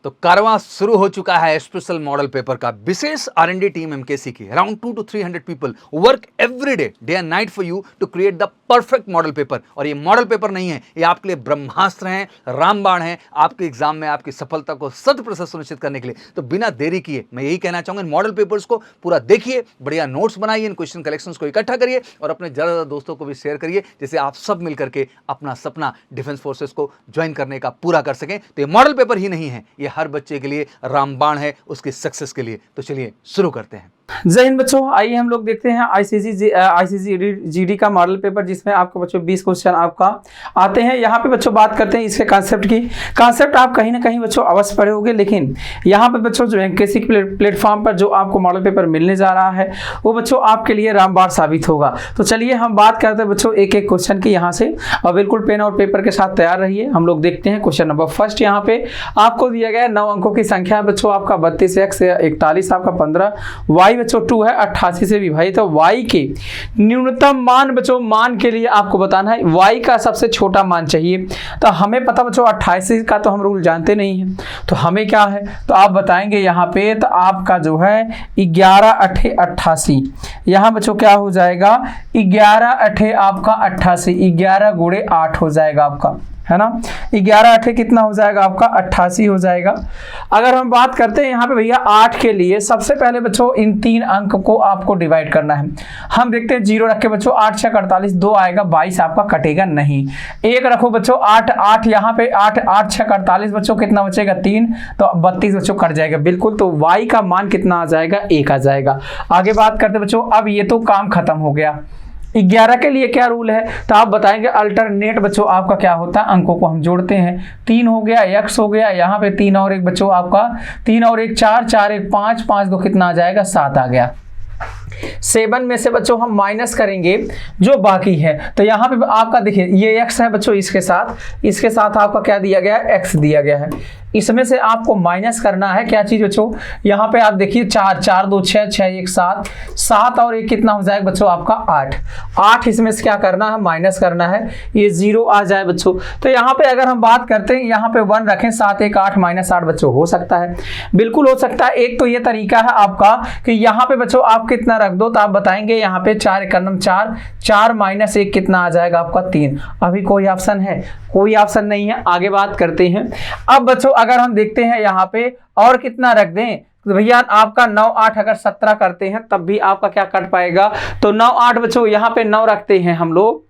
तो कारवां शुरू हो चुका है स्पेशल मॉडल पेपर का। विशेष R&D टीम एमकेसी की around 200 to 300 people work every day and night for you to create the perfect model paper. और ये मॉडल पेपर नहीं है, ये आपके लिए ब्रह्मास्त्र हैं, रामबाण है आपके एग्जाम में आपकी सफलता को 100% सुनिश्चित करने के लिए। तो बिना देरी किए मैं यही कहना चाहूंगा, इन मॉडल पेपर्स को पूरा देखिए, बढ़िया नोट्स बनाइए, इन क्वेश्चन कलेक्शंस को इकट्ठा करिए और अपने ज़्यादा दोस्तों को भी शेयर करिए, जिससे आप सब मिलकर के अपना सपना डिफेंस फोर्सेस को ज्वाइन करने का पूरा कर सकें। तो ये मॉडल पेपर ही नहीं है, ये हर बच्चे के लिए रामबाण है उसकी सक्सेस के लिए। तो चलिए शुरू करते हैं। जय हिंद बच्चों, आइए हम लोग देखते हैं आईसीसी जीडी का मॉडल पेपर, जिसमें आपको बच्चों 20 क्वेश्चन आपका आते हैं। यहाँ पे बच्चों बात करते हैं इसके कॉन्सेप्ट की। कॉन्सेप्ट आप कहीं ना कहीं बच्चों अवश्य पढ़े होंगे, लेकिन यहाँ पे बच्चों जो एमकेसी प्लेटफॉर्म पर जो आपको मॉडल पेपर मिलने जा रहा है वो बच्चों आपके लिए रामबाण साबित होगा। तो चलिए हम बात करते हैं बच्चों एक एक क्वेश्चन की यहाँ से, और बिल्कुल पेन और पेपर के साथ तैयार रहिए। हम लोग देखते हैं क्वेश्चन नंबर फर्स्ट। यहाँ पे आपको दिया गया 9 अंकों की संख्या है बच्चों आपका 32, x 41 आपका 15, y बच्चों 2 है 88 से विभाजित। तो y के न्यूनतम मान बच्चों मान के लिए आपको बताना है y का सबसे छोटा मान चाहिए। तो हमें पता बच्चों 88 का तो हम रूल जानते नहीं हैं, तो हमें क्या है तो आप बताएंगे यहाँ पे। तो आपका जो है 11 8 88, यहाँ बच्चों क्या हो जाएगा 11 8 आपका 88, 11 गुणे 8 हो जाएगा आपका, है ना। 11 8 कितना हो जाएगा आपका 88 हो जाएगा। अगर हम बात करते हैं यहाँ पे भैया 8 के लिए, सबसे पहले बच्चों इन 3 अंक को आपको डिवाइड करना है। हम देखते हैं 0 रख के बच्चों 8 6 48, 2 आएगा 22 आपका कटेगा नहीं। 1 रखो बच्चों 8 8, यहाँ पे 8 8 6 48 बच्चों कितना बचेगा 3, तो 32 बच्चों कट जाएगा बिल्कुल। तो y का मान कितना आ जाएगा 1 आ जाएगा। आगे बात करते बच्चों, अब ये तो काम खत्म हो गया। 11 के लिए क्या रूल है तो आप बताएंगे अल्टरनेट बच्चों आपका क्या होता है, अंकों को हम जोड़ते हैं। 3 हो गया, x हो गया, यहाँ पे 3 और 1 बच्चों आपका 3 और 1 4, 4 1 5, 5 2 कितना आ जाएगा 7 आ गया। 7 में से बच्चों हम माइनस करेंगे जो बाकी है, तो यहाँ पे आपका देखिए ये x है बच्चों, इसके साथ आपका क्या दिया गया है x दिया गया है। इसमें से आपको माइनस करना है क्या चीज बच्चों, यहाँ पे आप देखिए 4 4 2 6 6 1 7, 7 और 1 कितना हो जाएगा बच्चों आपका 8 8। इसमें से क्या करना है माइनस करना है, ये 0 आ जाए बच्चों। तो यहाँ पे अगर हम बात करते हैं यहाँ पे 1 रखें, 7 1 8 -8 बच्चों हो सकता है, बिल्कुल हो सकता है। एक तो ये तरीका है आपका कि यहाँ पे बच्चों आप कितना रख दो, तो आप बताएंगे यहाँ पे 4 1 4, 4 -1 कितना आ जाएगा आपका 3। अभी कोई ऑप्शन है, कोई ऑप्शन नहीं है। आगे बात करते हैं। अब बच्चों अगर हम देखते हैं यहाँ पे और कितना रख दें, तो भैया आपका 9 8 अगर 17 करते हैं तब भी आपका क्या कट पाएगा, तो 9 8 बच्चों यहाँ पे 9 रखते हैं हम लोग।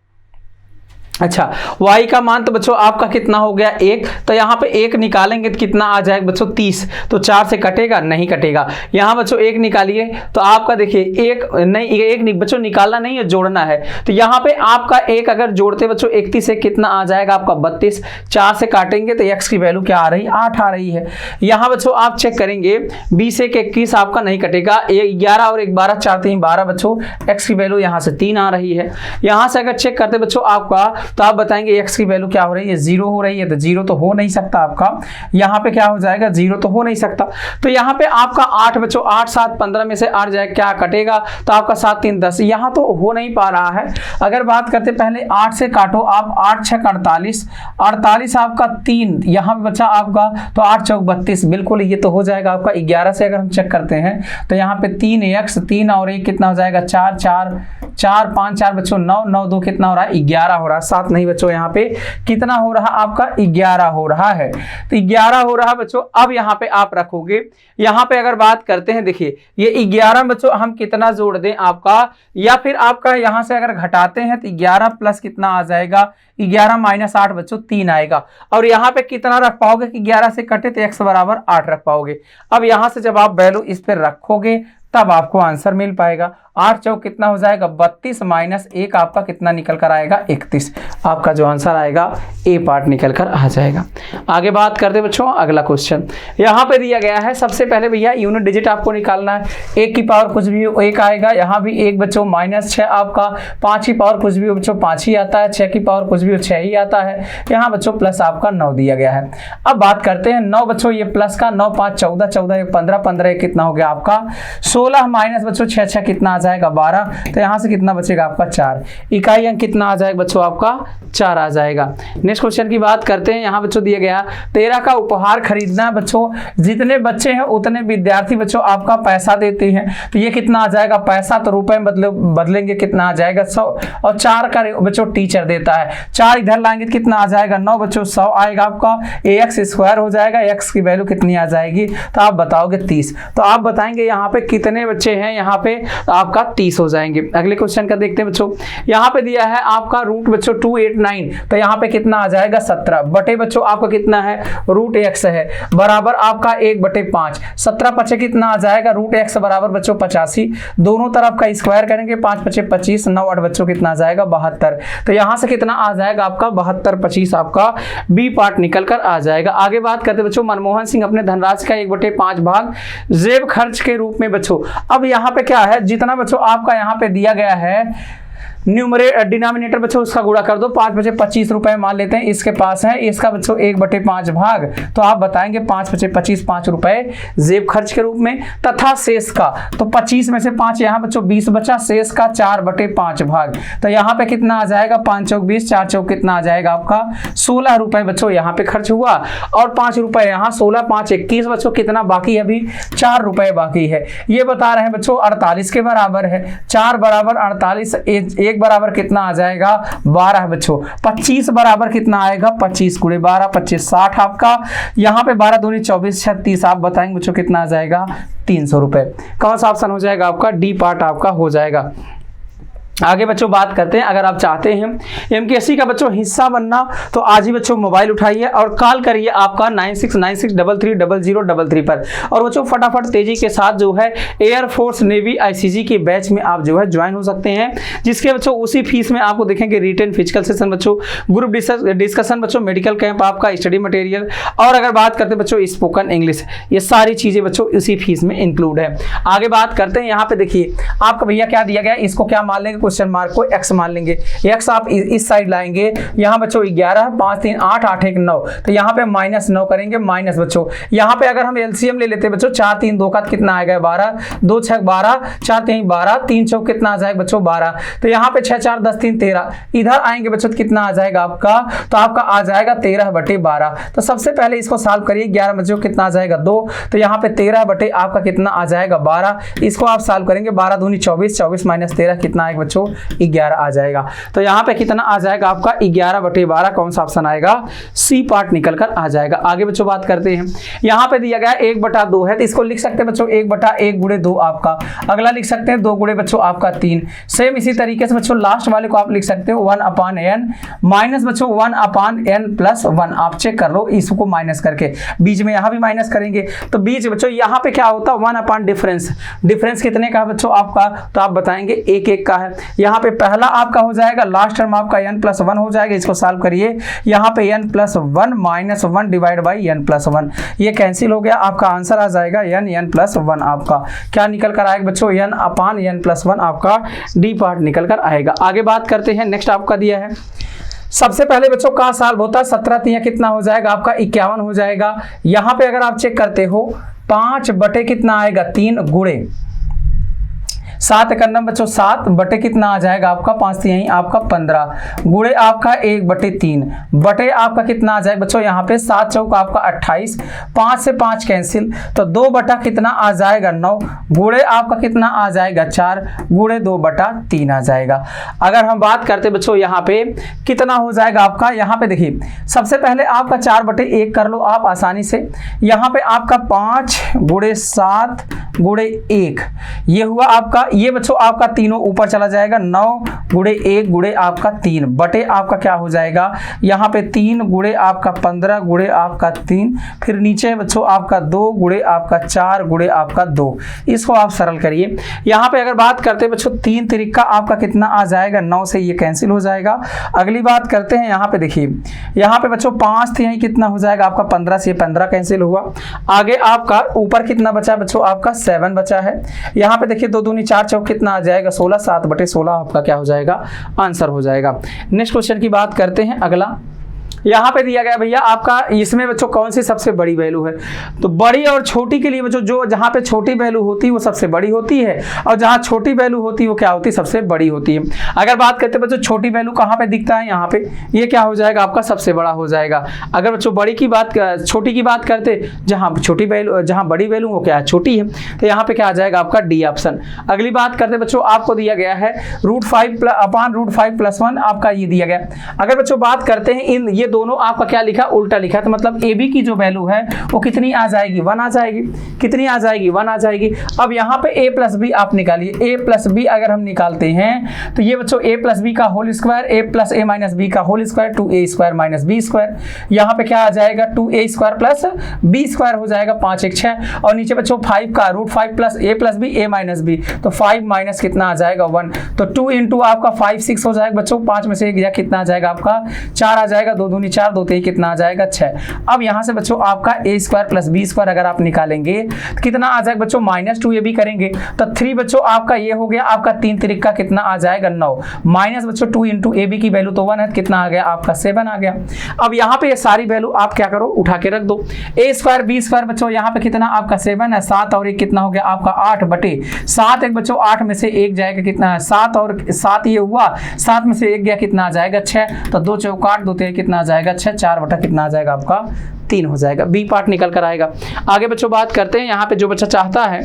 अच्छा, y का मान तो बच्चों आपका कितना हो गया 1, तो यहाँ पे 1 निकालेंगे तो कितना आ जाएगा बच्चों 30, तो 4 से कटेगा नहीं कटेगा। यहाँ बच्चों 1 निकालिए तो आपका देखिए 1 बच्चों निकालना नहीं है, जोड़ना है। तो यहाँ पे आपका 1 अगर जोड़ते बच्चों 31 से कितना आ जाएगा आपका 32, 4 से काटेंगे तो x की वैल्यू क्या आ रही है 8 आ रही है। यहाँ बच्चों आप चेक करेंगे 20 से 21 आपका नहीं कटेगा, 11 और 1 12, 4 3 12 बच्चों x की वैल्यू यहाँ से 3 आ रही है। यहाँ से अगर चेक करते बच्चों आपका, तो आप बताएंगे x की वैल्यू क्या हो रही है 0 हो रही है, तो 0 तो हो नहीं सकता आपका। यहाँ पे क्या हो जाएगा 0 तो हो नहीं सकता। तो यहाँ पे आपका 8 बच्चों 8 7 15 में से 8 जाएगा, क्या कटेगा तो आपका 7 3 10, यहाँ तो हो नहीं पा रहा है। अगर बात करते पहले 8 से काटो आप, 8 6 48, 48 आपका 3, यहाँ पे बचा आपका तो 8 4 32, बिल्कुल ये तो हो जाएगा आपका। 11 से अगर हम चेक करते हैं तो यहाँ पे 3 x 3 और 1 कितना हो जाएगा 4 4 4 5 4 बच्चों 9 9 2 कितना हो रहा है 11 हो रहा है। 7 नहीं बच्चों, यहाँ पे कितना हो रहा आपका 11 हो रहा है, तो 11 हो रहा बच्चों। अब यहाँ पे आप रखोगे, यहाँ पे अगर बात करते हैं देखिए ये 11 बच्चों हम कितना जोड़ दें आपका, या फिर आपका यहाँ से अगर घटाते हैं तो 11 प्लस कितना आ जाएगा 11 -8 बच्चों 3 आएगा। और यहाँ पे कितना रख पाओगे कि 11 से कटे तो x बराबर 8 रख पाओगे। अब यहाँ से जब आप वैल्यू इस पर रखोगे तब आपको आंसर मिल पाएगा। 8 चौक कितना हो जाएगा 32 -1 आपका कितना निकल कर आएगा 31। आपका जो आंसर आएगा ए पार्ट निकल कर आ जाएगा। आगे बात करते बच्चों अगला क्वेश्चन यहाँ पे दिया गया है। सबसे पहले भैया यूनिट डिजिट आपको निकालना है। 1 की पावर कुछ भी 1 आएगा, यहाँ भी 1 बच्चों -6 आपका, 5 की पावर कुछ भी बच्चों 5 ही आता है, 6 की पावर कुछ भी 6 ही आता है, यहाँ बच्चों प्लस आपका 9 दिया गया है। अब बात करते हैं 9 बच्चों ये प्लस का 9 5 14, 14 1 15, 15 1 कितना हो गया आपका 16 माइनस बच्चों 6 6 कितना जाएगा 12, तो यहाँ से कितना बचेगा आपका 4। इकाई अंक कितना आ जाएगा बच्चों आपका 4 आ जाएगा। नेक्स्ट क्वेश्चन की बात करते हैं। यहाँ बच्चों दिया गया 13 का उपहार खरीदना है बच्चों, जितने बच्चे हैं उतने विद्यार्थी बच्चों आपका पैसा देते हैं, तो ये कितना आ जाएगा, पैसा तो रुपए में बदलेंगे कितना आ जाएगा 100, और 4 का बच्चों टीचर देता है, 4 इधर लाएंगे तो कितना आ जाएगा 9 बच्चों, 100 आएगा आपका, ax स्क्वायर हो जाएगा, x की वैल्यू कितनी आ जाएगी, तो आप बताओगे 30। तो आप बताएंगे यहाँ पे कितने बच्चे हैं, यहाँ पे आपका 30 हो जाएंगे। अगले क्वेश्चन का देखते हैं बच्चों। यहाँ पे दिया है आपका रूट बच्चों 289, तो यहाँ पे कितना आ जाएगा 17, बटे बच्चों आपका कितना है रूट x है, बराबर आपका 1/5, 17 पचे कितना आ जाएगा रूट x बराबर बच्चों 85, दोनों तरफ का स्क्वायर करेंगे, 5 पचे 25, 9 8 बच्चों कितना आ जाएगा 72, तो यहाँ से कितना आ जाएगा आपका 72 25 आपका बी पार्ट निकल कर आ जाएगा। आगे बात करते बच्चों, मनमोहन सिंह अपने धनराशि का 1/5 भाग जेब खर्च के रूप में बच्चों, अब यहाँ पे क्या है, जितना बच्चों आपका यहाँ पे दिया गया है डिनोमिनेटर बच्चों उसका गुणा कर दो, 5 बचे 25 रुपए मान लेते हैं इसके पास है, इसका बच्चों 1/5 भाग, तो आप बताएंगे 5 बचे 25 5 रुपए जेब खर्च के रूप में, तथा शेष का, तो 25 में से 5 यहाँ बच्चों 20 बचा, शेष का 4/5 भाग, तो यहाँ पे कितना आ जाएगा 5 चौक 20, 4 चौक कितना आ जाएगा आपका 16 रुपए बच्चों यहाँ पे खर्च हुआ, और 5 रुपए यहाँ, 16 5 21 बच्चों कितना बाकी है, अभी 4 रुपए बाकी है। ये बता रहे हैं बच्चों 48 के बराबर है, 4 बराबर 48, 1 बराबर कितना आ जाएगा 12 बच्चों, 25 बराबर कितना आएगा 25 × 12 25 60 आपका, यहाँ पे 12 दूनी 24 36, आप बताएंगे बच्चों कितना आ जाएगा 300 रुपए। कौन सा ऑप्शन हो जाएगा आपका, डी पार्ट आपका हो जाएगा। आगे बच्चों बात करते हैं, अगर आप चाहते हैं एमकेएससी का बच्चों हिस्सा बनना तो आज ही बच्चों मोबाइल उठाइए और कॉल करिए आपका 9696330033 पर, और बच्चों फटाफट तेजी के साथ जो है एयरफोर्स नेवी आईसीजी के बैच में आप जो है ज्वाइन हो सकते हैं, जिसके बच्चों उसी फीस में आपको देखेंगे रिटन फिजिकल सेशन बच्चों, ग्रुप डिस्कशन बच्चों, मेडिकल कैंप आपका, स्टडी मटेरियल, और अगर बात करते हैं बच्चों स्पोकन इंग्लिश, ये सारी चीजें बच्चों इसी फीस में इंक्लूड है। आगे बात करते हैं, यहाँ पे देखिए आपका भैया क्या दिया गया, इसको क्या मान लेंगे, क्वेश्चन मार्क को x मान लेंगे, x आप इस साइड लाएंगे, यहाँ बच्चों 11 5 3 8 8 1 9, तो यहाँ पे -9 करेंगे, माइनस बच्चों यहाँ पे अगर हम एलसीएम ले लेते हैं बच्चों, 4 3 2 का कितना आएगा 12, 2 6 12, 4 3 12, 3 चौक कितना आ जाएगा बच्चों 12, तो यहाँ पे 6 4 10 3 13, इधर आएंगे बच्चों तो कितना आ जाएगा आपका, तो आपका आ जाएगा 13/12। तो सबसे पहले इसको सॉल्व करिए, 11 बच्चों कितना आ जाएगा 2, तो यहाँ पे 13 आपका कितना आ जाएगा 12, इसको आप सॉल्व करेंगे, 12 दूनी 24, 24 - 13 कितना आएगा बच्चों 11 आ जाएगा, तो यहाँ पे कितना आ जाएगा आपका 11/12, कौन सा ऑप्शन आएगा, सी पार्ट निकल कर आ जाएगा। आगे बच्चों बात करते हैं, यहाँ पे दिया गया 1/2 है, तो इसको लिख सकते हैं बच्चों 1/1 × 2 आपका, अगला लिख सकते हैं 2 × बच्चों आपका 3, सेम इसी तरीके से बच्चों लास्ट वाले को आप लिख सकते हो 1/n माइनस बच्चों 1/n+1, आप चेक कर लो इसको माइनस करके, बीच में यहाँ भी माइनस करेंगे, तो बीच बच्चों यहाँ पे क्या होता है 1/ डिफरेंस, डिफरेंस कितने का बच्चों आपका, तो आप बताएंगे 1 1 का है, यहाँ पे पहला आपका हो जाएगा, लास्ट टर्म आपका n+1 हो जाएगा, इसको सॉल्व करिए, यहाँ पे n+1 -1 डिवाइड बाई n+1, ये कैंसिल हो गया, आपका आंसर आ जाएगा n+1, आपका क्या निकल कर आएगा बच्चों n/n+1, आपका डी पार्ट निकल कर आएगा। आगे बात करते हैं, नेक्स्ट आपका दिया है, सबसे पहले बच्चों का सॉल्व होता है 17 3 कितना हो जाएगा आपका 51 हो जाएगा, यहाँ पे अगर आप चेक करते हो 5 बटे कितना आएगा 3 गुणे 7 करना बच्चों 7 बटे कितना आ जाएगा आपका 5 3 आपका 15 गुणे आपका 1/3 बटे आपका कितना आ जाएगा बच्चों यहाँ पे 7 चौक आपका 28, 5 से 5 कैंसिल, तो 2 बटा कितना आ जाएगा 9 गुणे आपका कितना आ जाएगा 4 गुणे 2/3 आ जाएगा। अगर हम बात करते बच्चों यहाँ पे कितना हो जाएगा आपका, यहाँ पे देखिए सबसे पहले आपका 4/1 कर लो आप आसानी से, यहाँ पे आपका 5 × 7 × 1 ये हुआ आपका, ये बच्चों आपका तीनों ऊपर चला जाएगा, 9 × 1 × आपका 3 बटे आपका क्या हो जाएगा यहाँ पे 3 × आपका 15 × आपका 3, फिर नीचे बच्चों आपका 2 × आपका 4 × आपका 2, इसको आप सरल करिए। यहाँ पे अगर बात करते हैं बच्चों 3 तिरिका आपका कितना आ जाएगा 9 से ये कैंसिल हो जाएगा। अगली बात करते हैं, यहाँ पे देखिए यहाँ पे बच्चों 5 3 कितना हो जाएगा आपका 15 से 15 कैंसिल हुआ। आगे आपका ऊपर कितना बचा बच्चों आपका 7 बचा है, यहाँ पे देखिए 2 दूनी 4 चौक कितना आ जाएगा 16, 7/16 आपका क्या हो जाएगा आंसर हो जाएगा। नेक्स्ट क्वेश्चन की बात करते हैं, अगला यहाँ पे दिया गया भैया आपका, इसमें बच्चों कौन सी सबसे बड़ी वैल्यू है, तो बड़ी और छोटी के लिए बच्चों जो जहाँ पे छोटी वैल्यू होती है वो सबसे बड़ी होती है, और जहाँ छोटी वैल्यू होती है वो क्या होती है, सबसे बड़ी होती है। अगर बात करते हैं बच्चों छोटी वैल्यू कहाँ पे दिखता है, यहाँ पे, ये क्या हो जाएगा आपका सबसे बड़ा हो जाएगा। अगर बच्चों बड़ी की बात, छोटी की बात करते, जहाँ छोटी वैल्यू, जहाँ बड़ी वैल्यू वो क्या है, छोटी है, तो यहाँ पे क्या आ जाएगा आपका डी ऑप्शन। अगली बात करते बच्चों, आपको दिया गया है √5 + 1 आपका ये दिया गया। अगर बच्चों बात करते हैं इन ये दोनों आपका क्या लिखा, उल्टा लिखा, तो मतलब ए बी की जो वैल्यू है वो कितनी आ जाएगी, 1 आ जाएगी। कितनी आ जाएगी, 1 आ जाएगी। अब यहाँ पे a + b आप निकालिए, a + b अगर हम निकालते हैं तो ये बच्चों a + b का whole square, a + a - b का होल स्क्वायर, 2a² - b²। यहाँ पे क्या आ जाएगा, 2a² + b² हो जाएगा, 5 × 1 = 6, और नीचे बच्चों 5 का √5 + a + b a - b, तो 5 माइनस कितना आ जाएगा, 1, तो 2 × आपका 5 6 हो जाएगा बच्चों, 5 में से 1 गया, कितना आ जाएगा आपका 4 आ जाएगा, 2 दूनी 4, 2 3 कितना आ जाएगा 6। अब यहाँ से बच्चों आपका a² + b² अगर आप निकालेंगे तो कितना आ जाएगा बच्चों, -2ab करेंगे तो 3 बच्चों आपका ये हो गया, आपका 3 तिरिक का कितना आ जाएगा 9, माइनस बच्चों 2 × ab की वैल्यू तो 1 है, कितना आ गया आपका 7 आ गया। अब यहाँ पे ये सारी वैल्यू आप क्या करो, उठा के रख दो। a² b² बच्चों यहाँ पे कितना आपका 7 है, 7 और 1 कितना हो गया आपका 8/7, एक बच्चों 8 में से 1 जाएगा, कितना है 7, और 7 ये हुआ, 7 में से 1 गया, कितना आ जाएगा 6, तो 2 चौक 8, 2 3 कितना आ जाएगा 6, 4 कितना आ जाएगा आपका 3 हो जाएगा। बी पार्ट निकल कर आएगा। आगे बच्चों बात करते हैं, यहाँ पे जो बच्चा चाहता है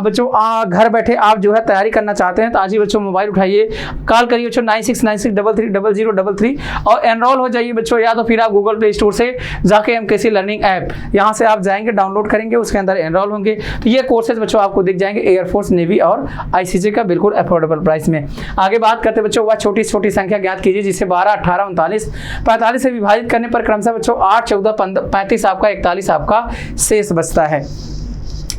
बच्चों घर बैठे आप जो है तैयारी करना चाहते हैं तो आज ही बच्चों मोबाइल उठाइए, कॉल करिए बच्चों 9696330000 और एनरोल हो जाइए बच्चों, या तो फिर आप गूगल प्ले स्टोर से जाके MKC लर्निंग ऐप यहाँ से आप जाएंगे, डाउनलोड करेंगे, उसके अंदर एनरोल होंगे तो ये कोर्सेज बच्चों आपको दिख जाएंगे एयरफोर्स, नेवी और ICJ का बिल्कुल अफोर्डेबल प्राइस में। आगे बात करते बच्चों, वह छोटी छोटी संख्या ज्ञात कीजिए जिसे 12, 18, 39, 45 से विभाजित करने पर क्रमशः बच्चों 8, 14, 35 आपका 41 आपका शेष बचता है।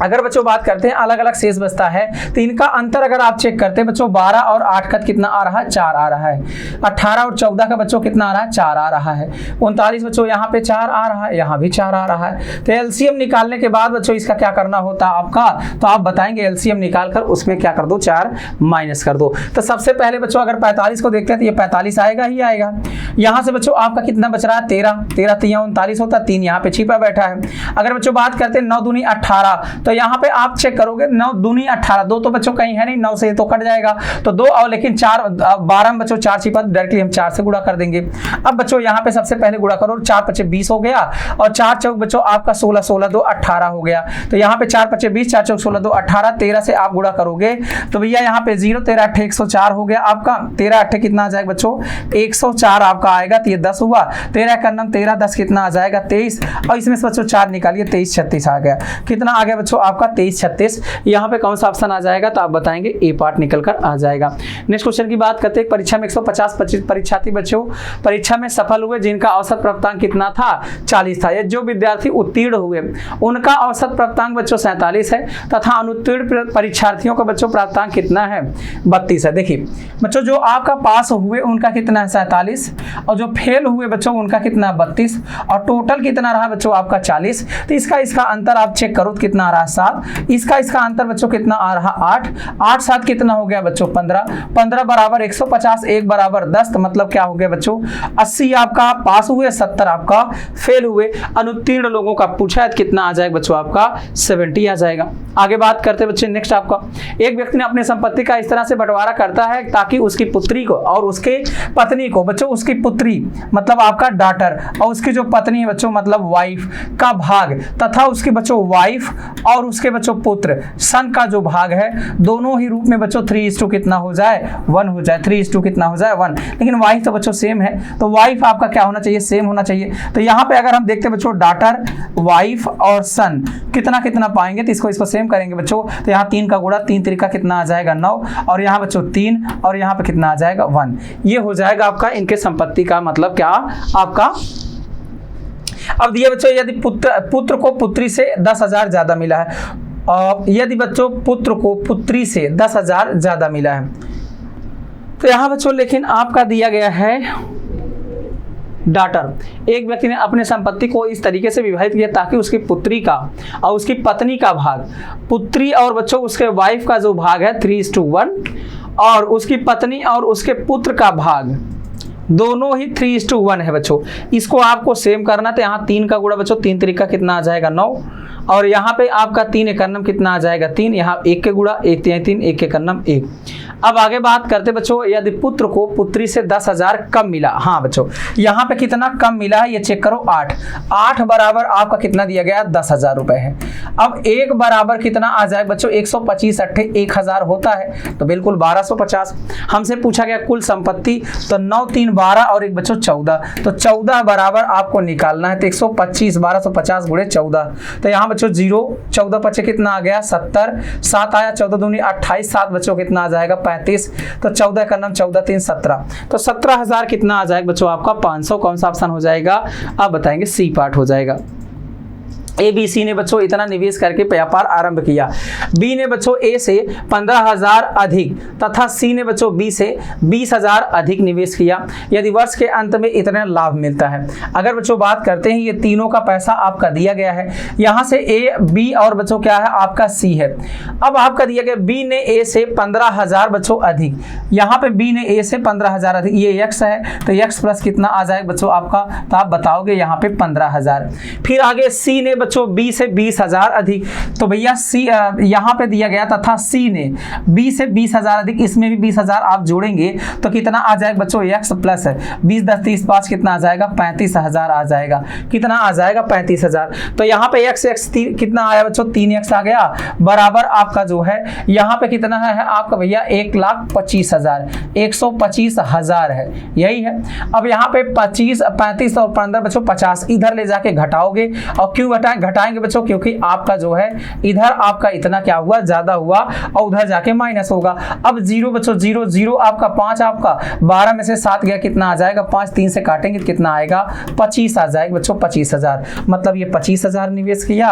अगर बच्चों बात करते हैं अलग अलग शेष बचता है तो इनका अंतर अगर आप चेक करते हैं बच्चों 12 और 8 का कितना आ रहा है, 4 आ रहा है। 18 और 14 का बच्चों कितना आ रहा है, 4 आ रहा है। 39 बच्चों यहाँ पे 4 आ रहा है, यहाँ भी 4 आ रहा है। तो LCM निकालने के बाद बच्चों इसका क्या करना होता है आपका, तो आप बताएंगे LCM निकाल कर उसमें क्या कर दो, 4 माइनस कर दो। तो सबसे पहले बच्चों अगर 45 को देखते हैं तो ये 45 आएगा ही आएगा। यहाँ से बच्चों आपका कितना बच रहा है, 13, 13 3 39 होता है, 3 यहाँ पे छिपा बैठा है। अगर बच्चों बात करते हैं 9 दूनी 18, तो यहाँ पे आप चेक करोगे 9 दूनी 18, 2 तो बच्चों कहीं है नहीं, 9 से तो कट जाएगा, तो 2 और लेकिन 4 12 में बच्चों 4 छिपा, डायरेक्टली हम 4 से गुणा कर देंगे। अब बच्चों यहाँ पे सबसे पहले गुणा करो, 4 × 5 = 20 हो गया, और 4 चौक बच्चों आपका 16, 16 2 18 हो गया। तो यहाँ पे 4 × 5 = 20, 4 चौक 16 2 18, 13 से आप गुणा करोगे तो भैया यहाँ पे 0 13 8 104 हो गया आपका। 13 8 कितना आ जाएगा बच्चों, 104 आपका आएगा, तो ये 10 हुआ। 13 का 13 10 कितना आ जाएगा 23, और इसमें से बच्चों 4 निकालिए, 23 36 आ गया। कितना आ गया बच्चों आपका 23 36। यहाँ पे कौन सा ऑप्शन आ जाएगा, तो आप बताएंगे ए पार्ट निकल कर आ जाएगा। नेक्स्ट क्वेश्चन की बात करते हैं, परीक्षा में 150 परीक्षार्थी बच्चों परीक्षा में सफल हुए जिनका औसत प्राप्तांक कितना था, 40 था। ये जो विद्यार्थी उत्तीर्ण हुए उनका औसत प्राप्तांक बच्चों 47 है, तथा अनुत्तीर्ण परीक्षार्थियों का बच्चों प्राप्तांक कितना है, 32 है। देखिए बच्चों जो आपका पास हुए उनका कितना है 47, और जो फेल हुए बच्चों उनका कितना है 32, और टोटल कितना रहा बच्चों आपका 40। तो इसका अंतर आप चेक करो तो कितना आ रहा है 7, इसका अंतर बच्चों कितना आ रहा 8, 8 7 कितना हो गया बच्चों 15, 15 बराबर 150, 1 बराबर 10, तो मतलब क्या हो गया बच्चों 80 आपका पास हुए, 70 आपका फेल हुए। अनुत्तीर्ण लोगों का पूछा है तो कितना आ जाएगा बच्चों आपका 70 आ जाएगा। आगे बात करते हैं बच्चे नेक्स्ट आपका, एक व्यक्ति ने अपनी संपत्ति का इस तरह से बंटवारा करता है ताकि उसकी पुत्री को और उसके पत्नी को बच्चों, उसकी पुत्री मतलब आपका डॉटर और उसकी जो पत्नी है बच्चों मतलब वाइफ का भाग, तथा उसके बच्चों वाइफ और उसके बच्चों पुत्र सन का जो भाग है, दोनों ही रूप में बच्चों 3:2 कितना हो जाए 1 हो जाए, 3:2 कितना हो जाए 1। लेकिन वाइफ तो बच्चों सेम है, तो वाइफ आपका क्या होना चाहिए, सेम होना चाहिए। तो यहाँ पे अगर हम देखते हैं बच्चों डॉटर वाइफ और सन कितना कितना पाएंगे, तो इसको सेम करेंगे बच्चों। तो यहाँ 3 का गुणा 3 तरीका कितना आ जाएगा 9, और यहाँ बच्चों 3, और यहाँ पे कितना आ जाएगा 1। ये हो जाएगा आपका इनके संपत्ति का मतलब क्या आपका। अब दिए बच्चों यदि पुत्र को पुत्री से 10,000 ज्यादा मिला है, यदि बच्चों पुत्र को पुत्री से 10,000 ज्यादा मिला है, तो यहाँ बच्चों लेकिन आपका दिया गया है डॉटर, एक व्यक्ति ने अपने संपत्ति को इस तरीके से विभाजित किया ताकि उसकी पुत्री का और उसकी पत्नी का भाग, पुत्री और बच्चों उसके वाइफ का जो भाग है 3:1, और उसकी पत्नी और उसके पुत्र का भाग दोनों ही 3:1 है बच्चों। इसको आपको सेम करना, तो यहाँ 3 का गुणा बच्चों 3 तरीका कितना आ जाएगा 9, और यहाँ पे आपका 3 एकन्नम कितना आ जाएगा 3, यहाँ 1 के गुणा 1 3 3, 1 एकन्नम 1। अब आगे बात करते बच्चों, यदि पुत्र को पुत्री से 10,000 कम मिला, हाँ बच्चों यहाँ पे कितना कम मिला है ये चेक करो 8 बराबर आपका कितना दिया गया 10,000 रुपए है। अब 1 बराबर कितना आ जाए बच्चों 125 अट्ठे 1000 होता है, तो बिल्कुल 1250। हमसे पूछा गया कुल संपत्ति, तो 9 3 12 और एक बच्चों 14, तो 14 बराबर आपको निकालना है, तो 125 1250 गुणे 14, तो यहाँ बच्चों 0 14 पचे कितना आ गया 70, 7 आया 14 दूनी 28, 7 बच्चों कितना आ जाएगा 35, तो 14 का नाम 14 3 17, तो 17,000 कितना आ जाएगा बच्चों आपका 500। कौन सा ऑप्शन हो जाएगा आप बताएंगे, सी पार्ट हो जाएगा। ABC ने बच्चों इतना निवेश करके व्यापार आरंभ किया, B ने बच्चों A से 15,000 अधिक तथा C ने बच्चों B से 20,000 अधिक निवेश किया, यदि वर्ष के अंत में इतना लाभ मिलता है। अगर बच्चों बात करते हैं ये तीनों का पैसा आपका दिया गया है, यहाँ से A B और बच्चों क्या है आपका C है। अब आपका दिया गया B ने A से 15,000 बच्चों अधिक, यहाँ पे B ने A से 15,000 अधिक, ये X है, तो X प्लस कितना आ जाएगा बच्चों आपका, तो आप बताओगे यहाँ पे 15,000। फिर आगे C ने बच्चों B से 20,000 अधिक, तो भैया C यहाँ पे दिया गया तथा C ने B से 20,000 अधिक, इसमें भी 20,000 आप जोड़ेंगे तो कितना आ जाएगा बच्चों X प्लस 20 10 30 5 कितना आ जाएगा 35,000 आ जाएगा, कितना आ जाएगा 35,000। तो यहाँ पे X कितना आया बच्चों 3X आ गया, बराबर आपका जो है यहाँ पे कितना है आपका भैया 1,25,000, 125,000 है, यही है। अब यहाँ पे 25 35 और 15 बच्चों 50 इधर ले जाके घटाओगे, और क्यों घटाएंगे बच्चों, क्योंकि आपका जो है इधर आपका इतना क्या हुआ ज्यादा हुआ और उधर जाके माइनस होगा। अब 0 बच्चों 0 0 आपका 5 आपका 12 में से 7 गया कितना आ जाएगा 5, 3 से काटेंगे तो कितना आएगा 25 आ जाएगा बच्चों 25,000, मतलब ये 25,000 निवेश किया।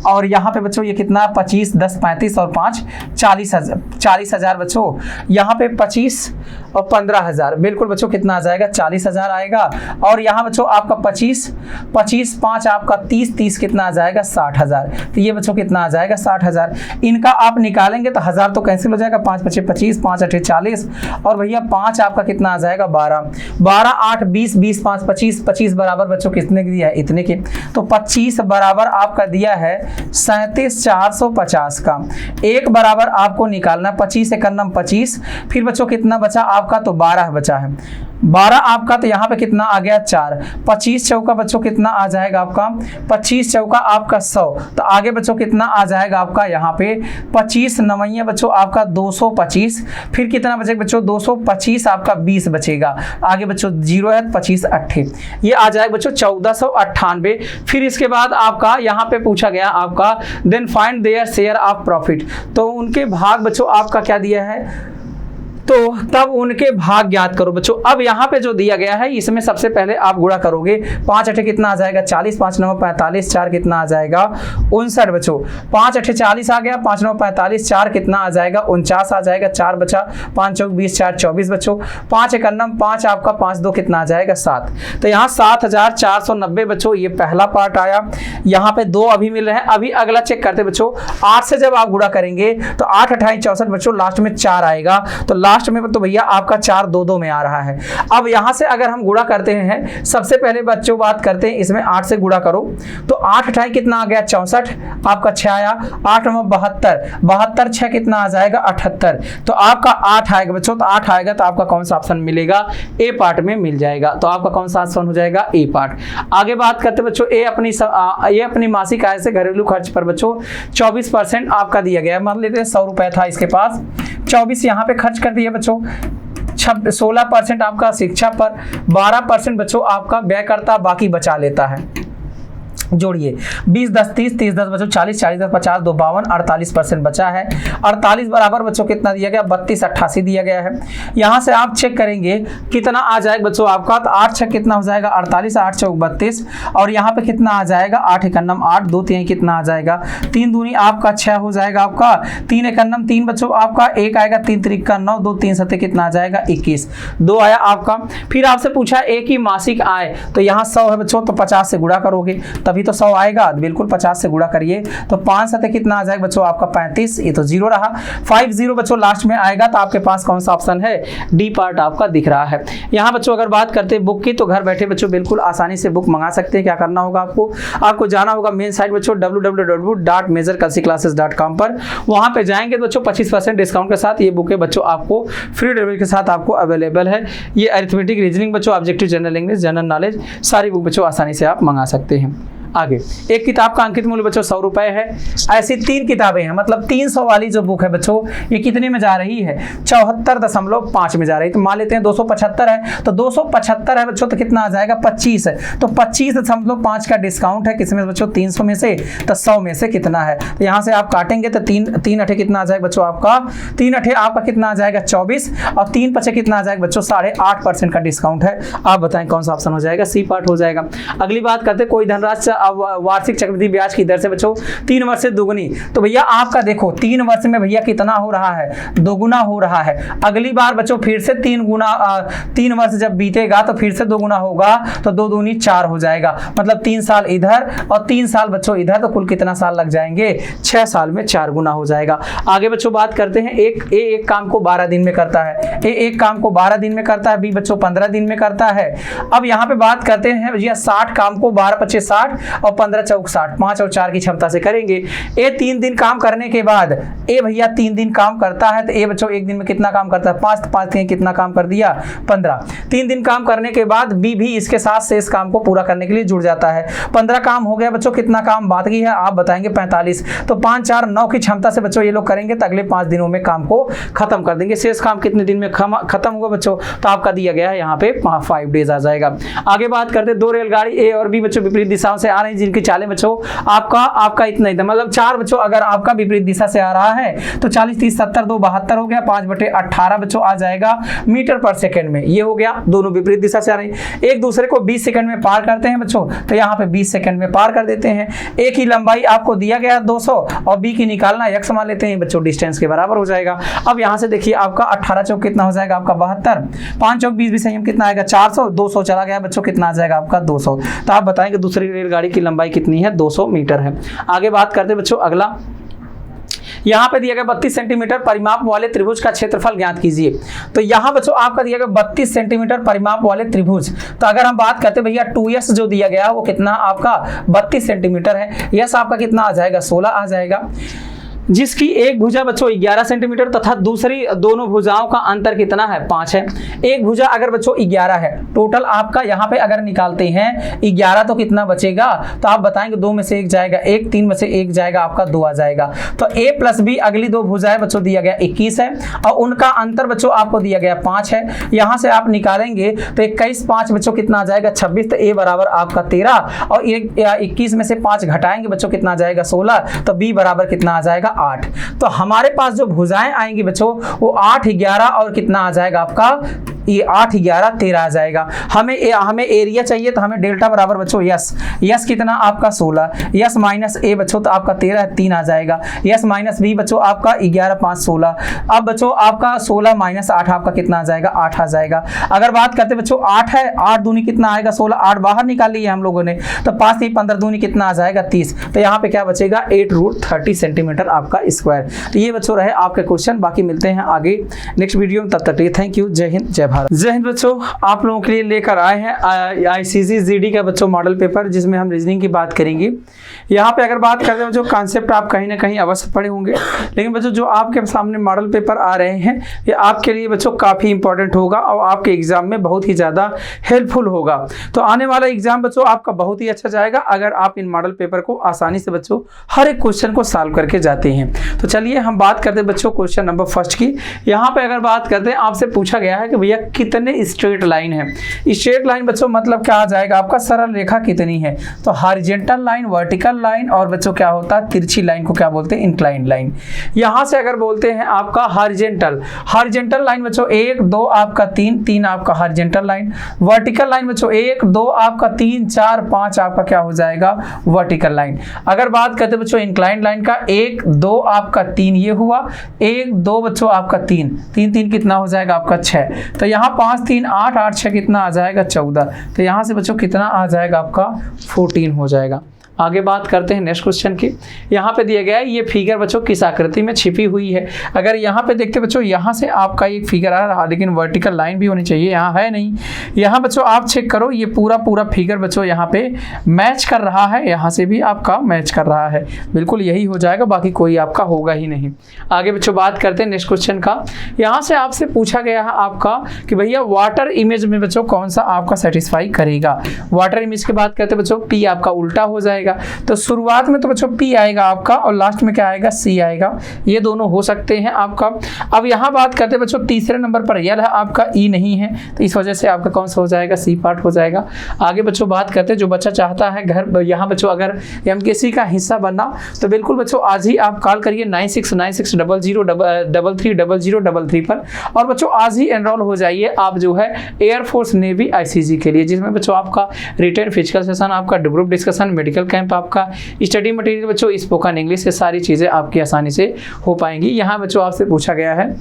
और यहाँ पे बच्चों ये कितना 25 10 35 और 5 40,000 बच्चों, यहाँ पे 25 और 15,000 बिल्कुल बच्चों कितना आ जाएगा 40,000 आएगा। और यहाँ बच्चों आपका 25 25 5 आपका 30 30 कितना आ जाएगा 60,000, तो ये बच्चों कितना आ जाएगा 60,000। इनका आप निकालेंगे तो 1000 तो कैंसिल हो जाएगा, 5 25 25 5 8 40, और भैया 5 आपका कितना आ जाएगा 12 12 8 20 20 5 25 25 बराबर बच्चों कितने दिया है इतने के, तो 25 बराबर आपका दिया है 37,450 का। 1 बराबर आपको निकालना 25 एकन्नम 25, फिर बच्चों कितना बचा आपका, तो 12 बचा है, 12 आपका, तो यहाँ पे कितना आ गया 4, 25 चौका बच्चों कितना आ जाएगा आपका 25 चौका आपका 100, तो आगे बच्चों कितना आ जाएगा आपका यहाँ पे 25 नवैया बच्चों आपका 225, फिर कितना बचेगा बच्चों 225 आपका 20 बचेगा, आगे बच्चों 0 है 25 अट्ठे, ये आ जाएगा बच्चों 1498। फिर इसके बाद आपका यहाँ पे पूछा गया आपका then find their share of profit, तो उनके भाग बच्चों आपका क्या दिया है, तो तब उनके भाग ज्ञात करो बच्चों। अब यहाँ पे जो दिया गया है इसमें सबसे पहले आप गुणा करोगे, 5 अठे कितना आ जाएगा 40, 5 9 45, 4 कितना आ जाएगा 59 बच्चों, 5 अठे 40 आ गया, 5 9 45, 4 कितना आ जाएगा 49 आ जाएगा, 4 बचा, 5 चौक 20 4 24 बच्चों, 5 एकन्नम 5 आपका 5 2 कितना आ जाएगा 7, तो यहाँ 7,490 बच्चों ये पहला पार्ट आया। यहाँ पे 2 अभी मिल रहे हैं, अभी अगला चेक करते बच्चों, 8 से जब आप गुणा करेंगे तो 8 28 64 बच्चों, लास्ट में 4 आएगा, तो लास्ट में तो भैया आपका 4 2 2 में आ रहा है। अब यहां से अगर हम गुणा करते हैं, सबसे पहले बच्चों बात करते हैं इसमें 8 से गुणा करो, तो 8 अठाई कितना आ गया 64, आपका 6 आया, 8 9 72, 72 6 कितना आ जाएगा 78, तो आपका 8 आएगा बच्चों, तो 8 आएगा तो आपका कौन सा ऑप्शन मिलेगा, ए पार्ट में मिल जाएगा, तो आपका कौन सा ऑप्शन हो जाएगा ए पार्ट। आगे बात करते बच्चों ये अपनी मासिक आय से घरेलू खर्च पर बच्चों 24% आपका दिया गया है, मान लेते हैं 100 रुपए था इसके पास, 24 यहाँ पे खर्च कर दिया बच्चों, 16% आपका शिक्षा पर, 12% बच्चों आपका व्यय करता, बाकी बचा लेता है। जोड़िए 20 10 30 30 10 बच्चों 40 40 10 50 2 52 48% बचा है। 48 बराबर बच्चों कितना दिया गया 32 88 दिया गया है। यहाँ से आप चेक करेंगे कितना आ जाएगा बच्चों आपका, तो 8 6 कितना हो जाएगा 48, 8 चौक 32, और यहाँ पे कितना आ जाएगा 8 एकन्नम 8, 2 3 कितना आ जाएगा 3 दूनी आपका 6 हो जाएगा आपका, 3 एकन्नम 3 बच्चों आपका 1 आएगा, 3 3 का 9, 2 3 7 कितना आ जाएगा 21, 2 आया आपका। फिर आपसे पूछा एक ही मासिक आय, तो यहाँ 100 है बच्चों, तो 50 से गुणा करोगे तभी तभी तो 100 आएगा। बिल्कुल 50 से गुणा करिए तो 5 7 कितना आ जाएगा बच्चों आपका 35, ये तो 0 रहा। 50 बच्चों लास्ट में आएगा तो आपके पास कौन सा ऑप्शन है, डी पार्ट आपका दिख रहा है। यहाँ बच्चों अगर बात करते हैं बुक की, तो घर बैठे बच्चों बिल्कुल आसानी से बुक मंगा सकते हैं। क्या करना होगा आपको जाना होगा मेन साइट बच्चों www.majorclasses.com पर। वहां पे जाएंगे तो बच्चों 25% डिस्काउंट के साथ ये बुकें बच्चों आपको फ्री डिलीवरी के साथ आपको अवेलेबल है। ये अरिथमेटिक, रीजनिंग बच्चों, objective, general English, general knowledge, सारी बुक बच्चों आसानी से आप मंगा सकते हैं। आगे एक किताब का अंकित मूल्य बच्चों 100 रुपए है। ऐसी 3 किताबें हैं, मतलब 300 वाली जो बुक है बच्चों ये कितने में जा रही है, 74.5 में जा रही है। तो मान लेते हैं 275 है, तो 275 है बच्चों तो कितना आ जाएगा 25 है, तो 25.5 का डिस्काउंट है किसमें बच्चों 300 में से, तो 100 में से कितना है, तो यहाँ से आप काटेंगे तो 3 अठे कितना आ जाएगा बच्चों आपका, 3 अठे आपका कितना आ जाएगा 24 और 3 पचे कितना आ जाएगा बच्चों 8.5% का डिस्काउंट है। आप बताएं कौन सा ऑप्शन हो जाएगा, सी पार्ट हो जाएगा। अगली बात करते कोई धनराशि वार्षिक चक्रवृद्धि ब्याज की दर से बच्चों 3 वर्ष से दुगुनी, तो भैया आपका देखो 3 वर्ष में भैया कितना हो रहा है, दोगुना हो रहा है। अगली बार बच्चों फिर से 3 वर्ष जब बीतेगा तो फिर से दोगुना होगा, तो 2 दूनी 4 हो जाएगा, मतलब 3 साल इधर और 3 साल बच्चों इधर, तो कुल कितना साल लग जाएंगे, 6 साल में 4 गुना हो जाएगा। आगे बच्चों बात करते हैं एक काम को 12 दिन में करता है, एक काम को 12 दिन में करता है, बी बच्चों 15 दिन में करता है। अब यहाँ पे बात करते हैं भैया 60 काम को 12 × 25 60 और 15 × 4 60, 5 और 4 की क्षमता से करेंगे। ए 3 दिन काम करने के बाद, ए भैया 3 दिन काम करता है तो ए बच्चों 1 दिन में कितना काम करता है, 5 5 दिन कितना काम कर दिया 15। 3 दिन काम करने के बाद बी भी इसके साथ शेष काम को पूरा करने के लिए जुड़ जाता है। 15 काम हो गया बच्चों, कितना काम बाकी है आप बताएंगे 45, तो 5 4 9 की क्षमता से बच्चों ये लोग करेंगे तो अगले 5 दिनों में काम को खत्म कर देंगे। शेष काम कितने दिन में खत्म होगा बच्चों, तो आपका दिया गया है यहाँ पे 5 डेज आ जाएगा। आगे बात करते 2 रेलगाड़ी ए और बी बच्चों विपरीत दिशाओं से आ रही हैं, जिनकी चालें बच्चों आपका इतना ही था, मतलब 4 बच्चों अगर आपका विपरीत दिशा से आ रहा है तो 40 30 70 2 72 हो गया, 5/18 बच्चों आ जाएगा मीटर पर सेकंड में। ये हो गया, दोनों विपरीत दिशा से आ रही है। एक दूसरे को 20 सेकंड में पार करते हैं बच्चों, तो यहाँ पे 20 सेकंड में पार कर देते हैं। एक ही लंबाई आपको दिया गया 200 और बी की निकालना x मान लेते हैं बच्चों, डिस्टेंस के बराबर हो जाएगा। अब यहाँ से देखिए आपका 18 चौक कितना हो जाएगा आपका 72, 5 चौक 20 20 संयम कितना आएगा 400, 200 चला गया बच्चों कितना आ जाएगा आपका 200। तो आप बताएंगे दूसरी रेलगाड़ी की लंबाई कितनी है, 200 मीटर है। आगे बात करते हैं बच्चों अगला, यहाँ पे दिया गया 32 सेंटीमीटर परिमाप वाले त्रिभुज का क्षेत्रफल ज्ञात कीजिए। तो यहाँ बच्चों आपका दिया गया 32 सेंटीमीटर परिमाप वाले त्रिभुज, तो अगर हम बात करते हैं भैया 2s जो दिया गया वो कितना आपका 32 सेंटीमीटर है, यस आपका कितना आ जाएगा 16 आ जाएगा, जिसकी एक भुजा बच्चों 11 सेंटीमीटर तथा दूसरी दोनों भुजाओं का अंतर कितना है 5 है। एक भुजा अगर बच्चों 11 है, टोटल आपका यहाँ पे अगर निकालते हैं 11 तो कितना बचेगा, तो आप बताएंगे 2 में से 1 जाएगा 1, 3 में से 1 जाएगा आपका 2 आ जाएगा। तो a प्लस बी अगली 2 भुजाएं बच्चों दिया गया 21 है और उनका अंतर बच्चों आपको दिया गया 5 है। यहाँ से आप निकालेंगे तो 21 5 बच्चों कितना आ जाएगा 26, तो a बराबर आपका 13 और 21 में से 5 घटाएंगे बच्चों कितना आ जाएगा 16, तो b बराबर कितना आ जाएगा 8। तो हमारे पास जो भुजाएं आएंगी बच्चों वो 8 11 और कितना आ जाएगा आपका, ये 8 11 13 आ जाएगा। हमें एरिया चाहिए तो हमें डेल्टा बराबर बच्चों यस कितना आपका 16, यस माइनस ए बच्चों तो आपका 13 3 आ जाएगा, यस माइनस बी बच्चों आपका 11 5 16। अब बच्चों आपका 16 माइनस 8 आपका कितना आ जाएगा 8 आ जाएगा। अगर बात करते बच्चों 8 है, 8 दूनी कितना आएगा 16, 8 बाहर निकाल लिया हम लोगों ने, तो 5 3 15 दूनी कितना आ जाएगा 30, तो यहाँ पे क्या बचेगा 8√30 सेंटीमीटर आपका स्क्वायर। तो ये बच्चों रहे आपके क्वेश्चन, बाकी मिलते हैं आगे नेक्स्ट वीडियो में, तब तक थैंक यू, जय हिंद जय भारत। जय हिंद बच्चों, आप लोगों के लिए लेकर आए हैं ICC GD का बच्चों मॉडल पेपर, जिसमें हम रीजनिंग की बात करेंगे। यहाँ पे अगर बात करते हैं बच्चों कॉन्सेप्ट आप कहीं ना कहीं अवश्य पढ़े होंगे, लेकिन बच्चों जो आपके सामने मॉडल पेपर आ रहे हैं ये आपके लिए बच्चों काफ़ी इंपॉर्टेंट होगा और आपके एग्जाम में बहुत ही ज़्यादा हेल्पफुल होगा। तो आने वाला एग्जाम बच्चों आपका बहुत ही अच्छा जाएगा अगर आप इन मॉडल पेपर को आसानी से बच्चों हर एक क्वेश्चन को सॉल्व करके जाते हैं। तो चलिए हम बात करते हैं बच्चों क्वेश्चन नंबर फर्स्ट की। यहाँ पे अगर बात करते हैं आपसे पूछा गया है कि भैया कितने स्ट्रेट लाइन है। स्ट्रेट लाइन बच्चों मतलब क्या आ जाएगा आपका, सरल रेखा कितनी है, तो हॉरिजॉन्टल लाइन, वर्टिकल लाइन और बच्चों क्या होता है तिरछी लाइन को क्या बोलते हैं इंक्लाइंड लाइन। यहाँ से अगर बोलते हैं आपका हॉरिजॉन्टल लाइन बच्चों 1 2 आपका 3 आपका हॉरिजॉन्टल लाइन, वर्टिकल लाइन बच्चों 1 2 आपका 3 4 5 आपका क्या हो जाएगा वर्टिकल लाइन। अगर बात करते बच्चों इंक्लाइंड लाइन का 1 2 आपका 3 ये हुआ, 1 2 बच्चों आपका 3 3 कितना हो जाएगा आपका 6, तो यहाँ 5 3 8 8 6 कितना आ जाएगा 14, तो यहाँ से बच्चों कितना आ जाएगा आपका 14 हो जाएगा। आगे बात करते हैं नेक्स्ट क्वेश्चन की। यहाँ पे दिया गया है ये फिगर बच्चों किस आकृति में छिपी हुई है। अगर यहाँ पे देखते बच्चों, यहाँ से आपका एक फिगर आ रहा है, लेकिन वर्टिकल लाइन भी होनी चाहिए, यहाँ है नहीं। यहाँ बच्चों आप चेक करो, ये पूरा फिगर बच्चों यहाँ पे मैच कर रहा है, यहाँ से भी आपका मैच कर रहा है, बिल्कुल यही हो जाएगा, बाकी कोई आपका होगा ही नहीं। आगे बच्चों बात करते हैं नेक्स्ट क्वेश्चन का। यहाँ से आपसे पूछा गया है आपका कि भैया वाटर इमेज में बच्चों कौन सा आपका सेटिस्फाई करेगा। वाटर इमेज की बात करते हैं बच्चों, पी आपका उल्टा हो जाएगा, तो शुरुआत में तो बच्चों पी आएगा आपका और लास्ट में क्या आएगा, सी आएगा, ये दोनों हो सकते हैं आपका। अब यहाँ बात करते हैं बच्चों, तीसरे नंबर पर यल है आपका, ई नहीं है, तो इस वजह से आपका कौन सा हो जाएगा, सी पार्ट हो जाएगा। आगे बच्चों बात करते हैं, जो बच्चा चाहता है घर यहाँ बच्चों अगर एमकेसी का हिस्सा बनना, तो बिल्कुल बच्चों आज ही आप कॉल करिए 9696003333 पर, और बच्चों आज ही एनरोल हो जाइए आप जो है एयरफोर्स नेवी आईसीजी के लिए, जिसमें बच्चों आपका रिटर्न फिजिकल सेशन, आपका ग्रुप डिस्कशन, मेडिकल कैंप, आपका स्टडी मटेरियल बच्चों, स्पोकन इंग्लिश, ये सारी चीज़ें आपकी आसानी से हो पाएंगी। यहाँ बच्चों आपसे पूछा गया है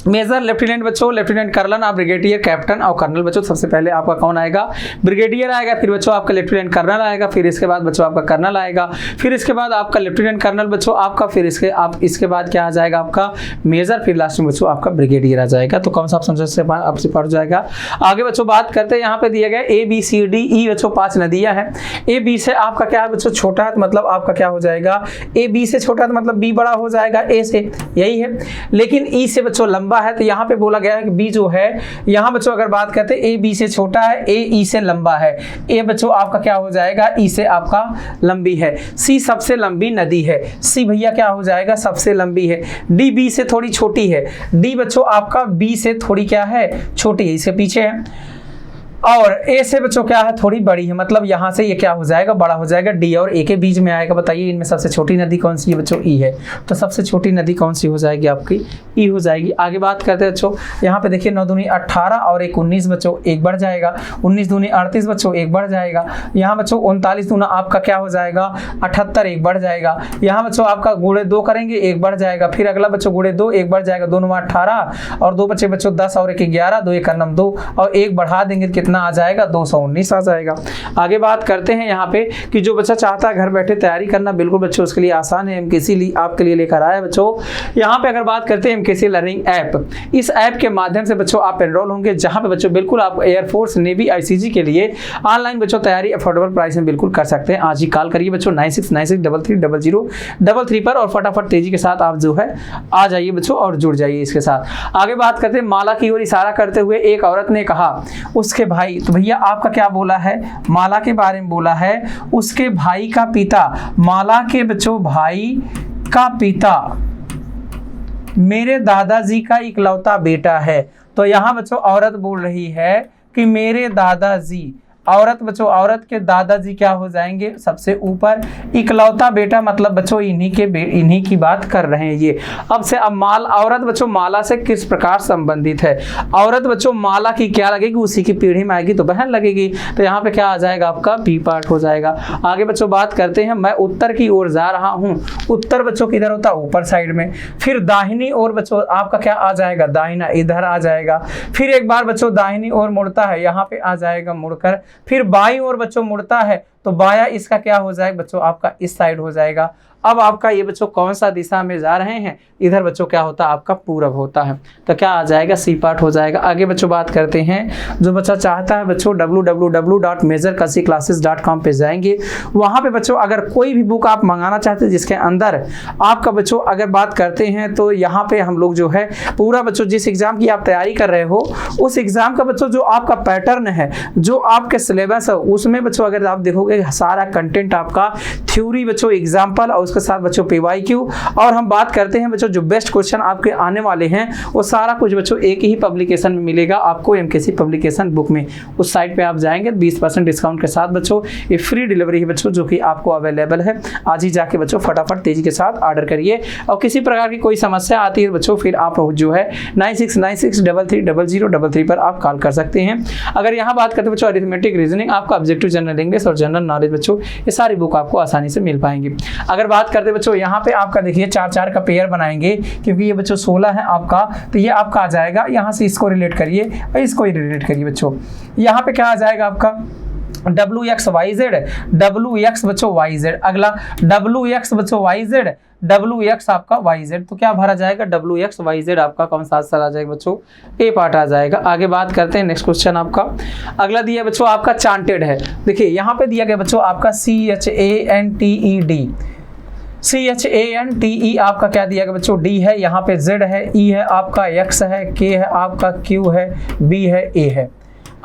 मेजर, लेफ्टिनेंट बच्चों, लेफ्टिनेंट कर्नल, आप ब्रिगेडियर, कैप्टन और कर्नल बच्चों, सबसे पहले आपका कौन आएगा, ब्रिगेडियर आएगा, फिर बच्चों आपका लेफ्टिनेंट कर्नल आएगा, फिर इसके बाद बच्चों आपका कर्नल आएगा, फिर इसके बाद आपका लेफ्टिनेंट कर्नल बच्चों आपका, फिर इसके बाद क्या आ जाएगा आपका मेजर, फिर लास्ट में बच्चों आपका ब्रिगेडियर आ जाएगा। तो कौन सा ऑप्शन से आपसे पड़ जाएगा। आगे बच्चों बात करते हैं, यहाँ पे दिया गया ABCDE बच्चों 5 नदियाँ हैं। AB से आपका क्या है बच्चों, छोटा है, मतलब आपका क्या हो जाएगा, AB से छोटा है मतलब B बड़ा हो जाएगा A से, यही है। लेकिन E से बच्चों लंबा है, तो यहाँ पे बोला गया है कि बी जो है, यहाँ बच्चों अगर बात करते हैं ए बी से छोटा है, ए ई से लंबा है, ए बच्चों आपका क्या हो जाएगा, ई से आपका लंबी है, सी सबसे लंबी नदी है, सी भैया क्या हो जाएगा, सबसे लंबी है, डी बी से थोड़ी छोटी है, डी बच्चों आपका बी से थोड़ी क्या है, छोटी है, इसके पीछे है, और ए से बच्चों क्या है, थोड़ी बड़ी है, मतलब यहाँ से ये क्या हो जाएगा, बड़ा हो जाएगा, डी और ए के बीच में आएगा। बताइए इनमें सबसे छोटी नदी कौन सी है बच्चों, ई है, तो सबसे छोटी नदी कौन सी हो जाएगी आपकी, ई हो जाएगी। आगे बात करते हैं बच्चों, यहाँ पे देखिए 9 दूनी 18 और 1 19 बच्चों, 1 बढ़ जाएगा, 19 दूनी 38 बच्चों, 1 बढ़ जाएगा, यहाँ बच्चों 39 दूना आपका क्या हो जाएगा, 78, 1 बढ़ जाएगा, यहाँ बच्चों आपका गुणे 2 करेंगे, 1 बढ़ जाएगा, फिर अगला बच्चों गुणे 2, 1 बढ़ जाएगा, 2 9 18 और 2 बच्चे बच्चों 10 और 1 11, 2 1 9 2 और 1 बढ़ा देंगे कितना आ जाएगा, 219 आ जाएगा। आगे बात करते हैं यहाँ पे कि जो बच्चा चाहता है घर बैठे तैयारी करना, बिल्कुल बच्चों उसके लिए आसान है, एमकेसी आपके लिए लेकर आया है बच्चों। यहाँ पे अगर बात करते हैं एमकेसी लर्निंग ऐप, इस ऐप के माध्यम से बच्चों आप एनरोल होंगे, जहाँ पे बच्चों बिल्कुल आप एयरफोर्स नेवी आईसीजी के लिए ऑनलाइन बच्चों तैयारी अफोर्डेबल प्राइस में बिल्कुल कर सकते हैं। आज ही कॉल करिए बच्चों 9696330033 पर और फटाफट तेजी के साथ आप जो है आ जाइए बच्चों और जुड़ जाइए इसके साथ। आगे बात करते हैं, माला की ओर इशारा करते हुए एक औरत ने कहा उसके भाई, तो भैया आपका क्या बोला है, माला के बारे में बोला है, उसके भाई का पिता, माला के बच्चों भाई का पिता मेरे दादाजी का इकलौता बेटा है। तो यहाँ बच्चों औरत बोल रही है कि मेरे दादाजी, औरत बच्चों, औरत के दादाजी क्या हो जाएंगे, सबसे ऊपर, इकलौता बेटा मतलब बच्चों इन्हीं की बात कर रहे हैं ये। अब से अब औरत बच्चों माला से किस प्रकार संबंधित है, औरत बच्चों माला की क्या लगेगी, उसी की पीढ़ी में आएगी तो बहन लगेगी, तो यहाँ पे क्या आ जाएगा आपका बी पार्ट हो जाएगा। आगे बच्चों बात करते हैं, मैं उत्तर की ओर जा रहा हूँ, उत्तर बच्चों किधर होता है, ऊपर साइड में, फिर दाहिनी ओर बच्चों आपका क्या आ जाएगा, दाहिना इधर आ जाएगा, फिर एक बार बच्चों दाहिनी ओर मुड़ता है, यहाँ पे आ जाएगा मुड़कर, फिर बाईं ओर बच्चों मुड़ता है तो बाया इसका क्या हो जाएगा बच्चों आपका इस साइड हो जाएगा। अब आपका ये बच्चों कौन सा दिशा में जा रहे हैं, इधर बच्चों क्या होता है आपका पूरब होता है, तो क्या आ जाएगा सी पार्ट हो जाएगा। आगे बच्चों बात करते हैं, जो बच्चा चाहता है बच्चों www.majorkasiclasses.com पे जाएंगे, वहाँ पे बच्चों अगर कोई भी बुक आप मंगाना चाहते हैं जिसके अंदर आपका बच्चों अगर बात करते हैं तो यहाँ पे हम लोग जो है पूरा बच्चों जिस एग्जाम की आप तैयारी कर रहे हो उस एग्जाम का बच्चों जो आपका पैटर्न है, जो आपके सिलेबस है, उसमें बच्चों अगर आप देखोगे सारा कंटेंट आपका थ्योरी बच्चों एग्जाम्पल और उसके साथ बच्चों PYQ, और हम बात करते हैं बच्चों जो बेस्ट क्वेश्चन आपके आने वाले हैं वो सारा कुछ बच्चों एक ही पब्लिकेशन में मिलेगा आपको, एमकेसी पब्लिकेशन बुक में। उस साइट पे आप जाएंगे 20% डिस्काउंट के साथ बच्चों, ये फ्री डिलीवरी है बच्चों जो कि आपको अवेलेबल है। आज ही जाके बच्चों फटाफट तेजी के साथ ऑर्डर करिए, और किसी प्रकार की कोई समस्या आती है बच्चों फिर आप जो है 9696330033 पर आप कॉल कर सकते हैं। अगर यहाँ बात करते हैं बच्चों अरिथमेटिक, रीजनिंग, आपका ऑब्जेक्टिव जनरल इंग्लिश और जनरल नॉलेज बच्चों, ये सारी बुक आपको आसानी से मिल पाएंगी। अगर बात करते बच्चों यहाँ पे आपका देखिए 4-4 का पेयर बनाएंगे, क्योंकि ये बच्चों 16 है आपका, तो ये आपका आ जाएगा, यहाँ से इसको रिलेट करिए और इसको ही रिलेट करिए बच्चों। यहाँ पे क्या आ जाएगा आपका W X Y Z, W X बच्चों वाई जेड। अगला डब्ल्यू एक्स बच्चों वाई जेड, डब्ल्यू एक्स आपका वाई जेड। तो क्या भरा जाएगा, डब्ल्यू एक्स वाई जेड आपका कौन सा आंसर आ जाएगा बच्चों, ए पार्ट आ जाएगा। आगे बात करते हैं, नेक्स्ट क्वेश्चन आपका अगला दिया बच्चों आपका चांटेड है। देखिए यहाँ पे दिया गया बच्चों आपका CHANTED, CHANTE आपका क्या दिया गया बच्चों, D है, यहाँ पे Z है, E है आपका, X है, K है आपका, Q है, B है, A है।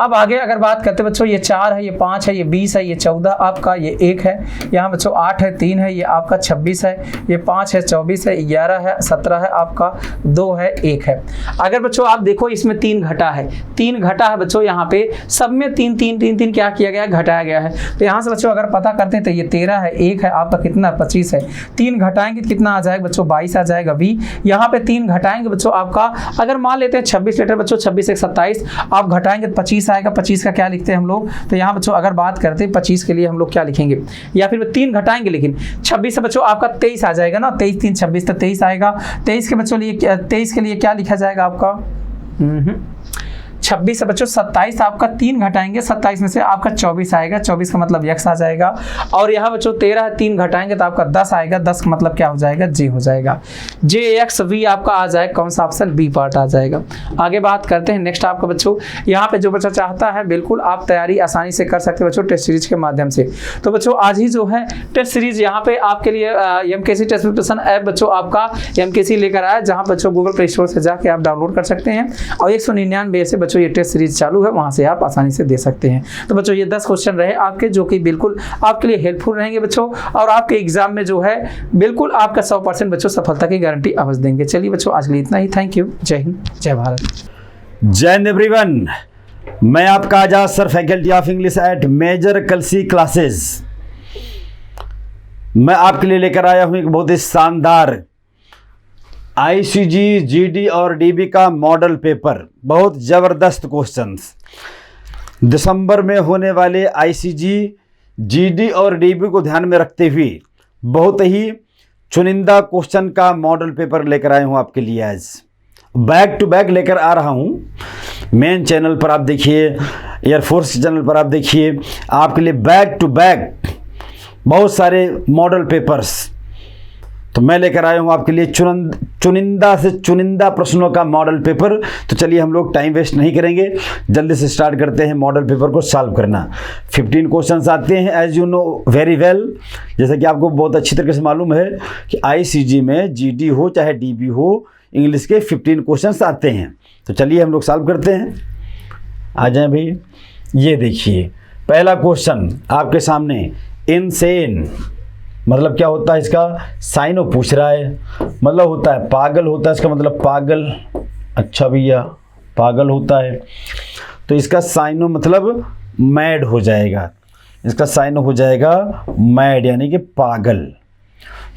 अब आगे अगर बात करते बच्चों, ये 4 है, ये 5 है, ये 20 है, ये 14 आपका, ये 1 है, यहाँ बच्चों 8 है, 3 है, ये आपका 26 है, ये 5 है, 24 है, 11 है, 17 है आपका, 2 है, 1 है। अगर बच्चों आप देखो इसमें 3 घटा है, 3 घटा है बच्चों, यहाँ पे सब में 3 3 3 3 क्या किया गया है, घटाया गया है। तो यहाँ से बच्चों अगर पता करते हैं तो ये 13 है, 1 है आपका कितना 25 है, 3 घटाएंगे कितना आ जाएगा बच्चों 22 आ जाएगा बी। यहाँ पे 3 घटाएंगे बच्चों आपका, अगर मान लेते हैं 26 लीटर बच्चों, 26 1 27, आप घटाएंगे तो 25 आएगा। 25 का क्या लिखते हैं हम लोग, तो यहाँ बच्चों अगर बात करते हैं 25 के लिए हम लोग क्या लिखेंगे, या फिर 3 घटाएंगे, लेकिन 26 से बच्चों आपका 23 आ जाएगा ना, 23 3 26 तो 23 आएगा। 23 के बच्चों लिए 23 के लिए क्या लिखा जाएगा आपका 26 से बच्चों 27 आपका 3 घटाएंगे, 27 में से आपका 24 आएगा, 24 का मतलब x आ जाएगा। और यहाँ बच्चों 13 है, 3 घटाएंगे तो आपका 10 आएगा, 10 का मतलब क्या हो जाएगा, j हो जाएगा। JXV आपका आ जाएगा कौन सा ऑप्शन, बी पार्ट आ जाएगा। आगे बात करते हैं नेक्स्ट आपका बच्चों, यहाँ पे जो बच्चा चाहता है बिल्कुल आप तैयारी आसानी से कर सकते हैं बच्चों टेस्ट सीरीज के माध्यम से। तो बच्चों आज ही जो है टेस्ट सीरीज यहाँ पे आपके लिए MKC टेस्ट प्रिपरेशन ऐप बच्चों आपका MKC लेकर आया, जहाँ बच्चों गूगल प्ले स्टोर से जाके आप डाउनलोड कर सकते हैं और 199 से बच्चों ये टेस्ट सीरीज चालू है, वहां से आप आसानी से दे सकते हैं। तो बच्चों ये 10 क्वेश्चन रहे आपके, जो कि बिल्कुल आपके लिए हेल्पफुल रहेंगे बच्चों, और आपके एग्जाम में जो है बिल्कुल आपका 100% बच्चों सफलता की गारंटी अवश्य देंगे। चलिए बच्चों आज के लिए इतना ही, थैंक यू, जय हिंद, जय भारत। जय हिंद एवरीवन, मैं आपका Azad sir, faculty of English at major Kalsi classes. मैं आपके लिए लेकर आया हूं एक बहुत ही शानदार ICG, GD और DB का मॉडल पेपर, बहुत ज़बरदस्त क्वेश्चंस। दिसंबर में होने वाले ICG, GD और DB को ध्यान में रखते हुए बहुत ही चुनिंदा क्वेश्चन का मॉडल पेपर लेकर आया हूं आपके लिए। आज बैक टू बैक लेकर आ रहा हूं। मेन चैनल पर आप देखिए, एयरफोर्स चैनल पर आप देखिए, आपके लिए बैक टू बैक बहुत सारे मॉडल पेपर्स। तो मैं लेकर आया हूँ आपके लिए चुनिंदा से चुनिंदा प्रश्नों का मॉडल पेपर। तो चलिए हम लोग टाइम वेस्ट नहीं करेंगे, जल्दी से स्टार्ट करते हैं मॉडल पेपर को सॉल्व करना। 15 क्वेश्चंस आते हैं, as you know very well, जैसा कि आपको बहुत अच्छी तरीके से मालूम है कि ICG में GD हो चाहे DB हो, इंग्लिश के 15 क्वेश्चंस आते हैं। तो चलिए हम लोग सॉल्व करते हैं, आ जाए भाई। ये देखिए पहला क्वेश्चन आपके सामने, इनसेन मतलब क्या होता है, इसका साइनो पूछ रहा है, मतलब होता है पागल होता है, इसका मतलब पागल। अच्छा भैया पागल होता है, तो इसका साइनो मतलब मैड हो जाएगा, इसका साइनो हो जाएगा मैड यानी कि पागल।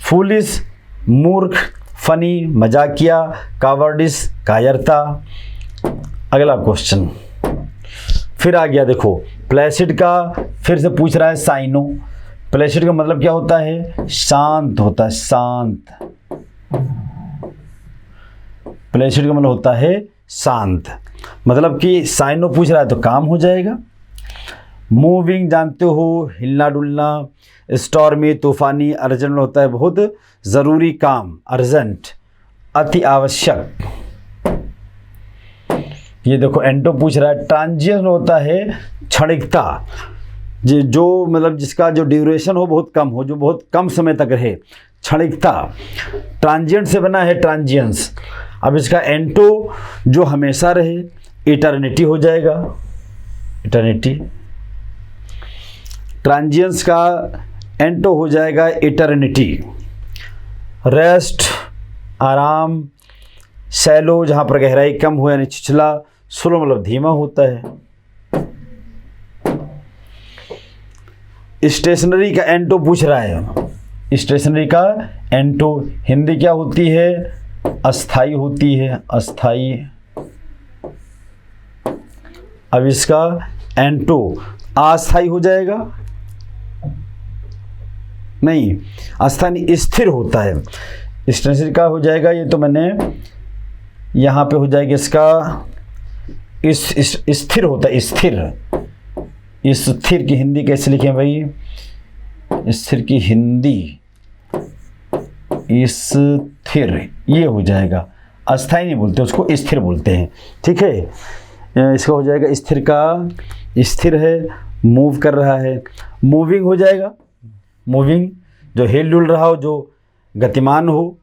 फूलिश मूर्ख, फनी मजाकिया, कावर्डिस कायरता। अगला क्वेश्चन फिर आ गया, देखो प्लेसिड का फिर से पूछ रहा है साइनो। प्लेसिड का मतलब क्या होता है, शांत होता है, शांत। प्लेसिड का मतलब होता है शांत, मतलब कि साइनो पूछ रहा है तो काम हो जाएगा। मूविंग जानते हो, हिलना डुलना। स्टॉर्मी तूफानी, अर्जेंट होता है बहुत ज़रूरी काम, अर्जेंट, अति आवश्यक। ये देखो एंटो पूछ रहा है, ट्रांजिएंट होता है क्षणिकता, जो मतलब जिसका जो ड्यूरेशन हो बहुत कम हो, जो बहुत कम समय तक रहे, क्षणिकता। ट्रांजिएंट से बना है ट्रांजिएंस। अब इसका एंटो जो हमेशा रहे, इटर्निटी हो जाएगा, इटर्निटी। ट्रांजिएंस का एंटो हो जाएगा इटर्निटी। रेस्ट आराम, शैलो जहाँ पर गहराई कम हो यानी छिछला, स्लो मतलब धीमा होता है। स्टेशनरी का एंटो पूछ रहा है, स्टेशनरी का एंटो हिंदी क्या होती है, अस्थाई होती है, अस्थाई। अब इसका एंटो अस्थाई हो जाएगा, नहीं अस्थाई स्थिर होता है, स्टेशनरी का हो जाएगा, ये तो मैंने यहाँ पे हो जाएगा इसका स्थिर होता है, स्थिर स्थिर की हिंदी कैसे लिखें भाई? स्थिर की हिंदी स्थिर, ये हो जाएगा। अस्थाई नहीं बोलते उसको, स्थिर बोलते हैं, ठीक है। इसका हो जाएगा स्थिर का, स्थिर है, मूव कर रहा है, मूविंग हो जाएगा। मूविंग जो हिल डुल रहा हो, जो गतिमान हो,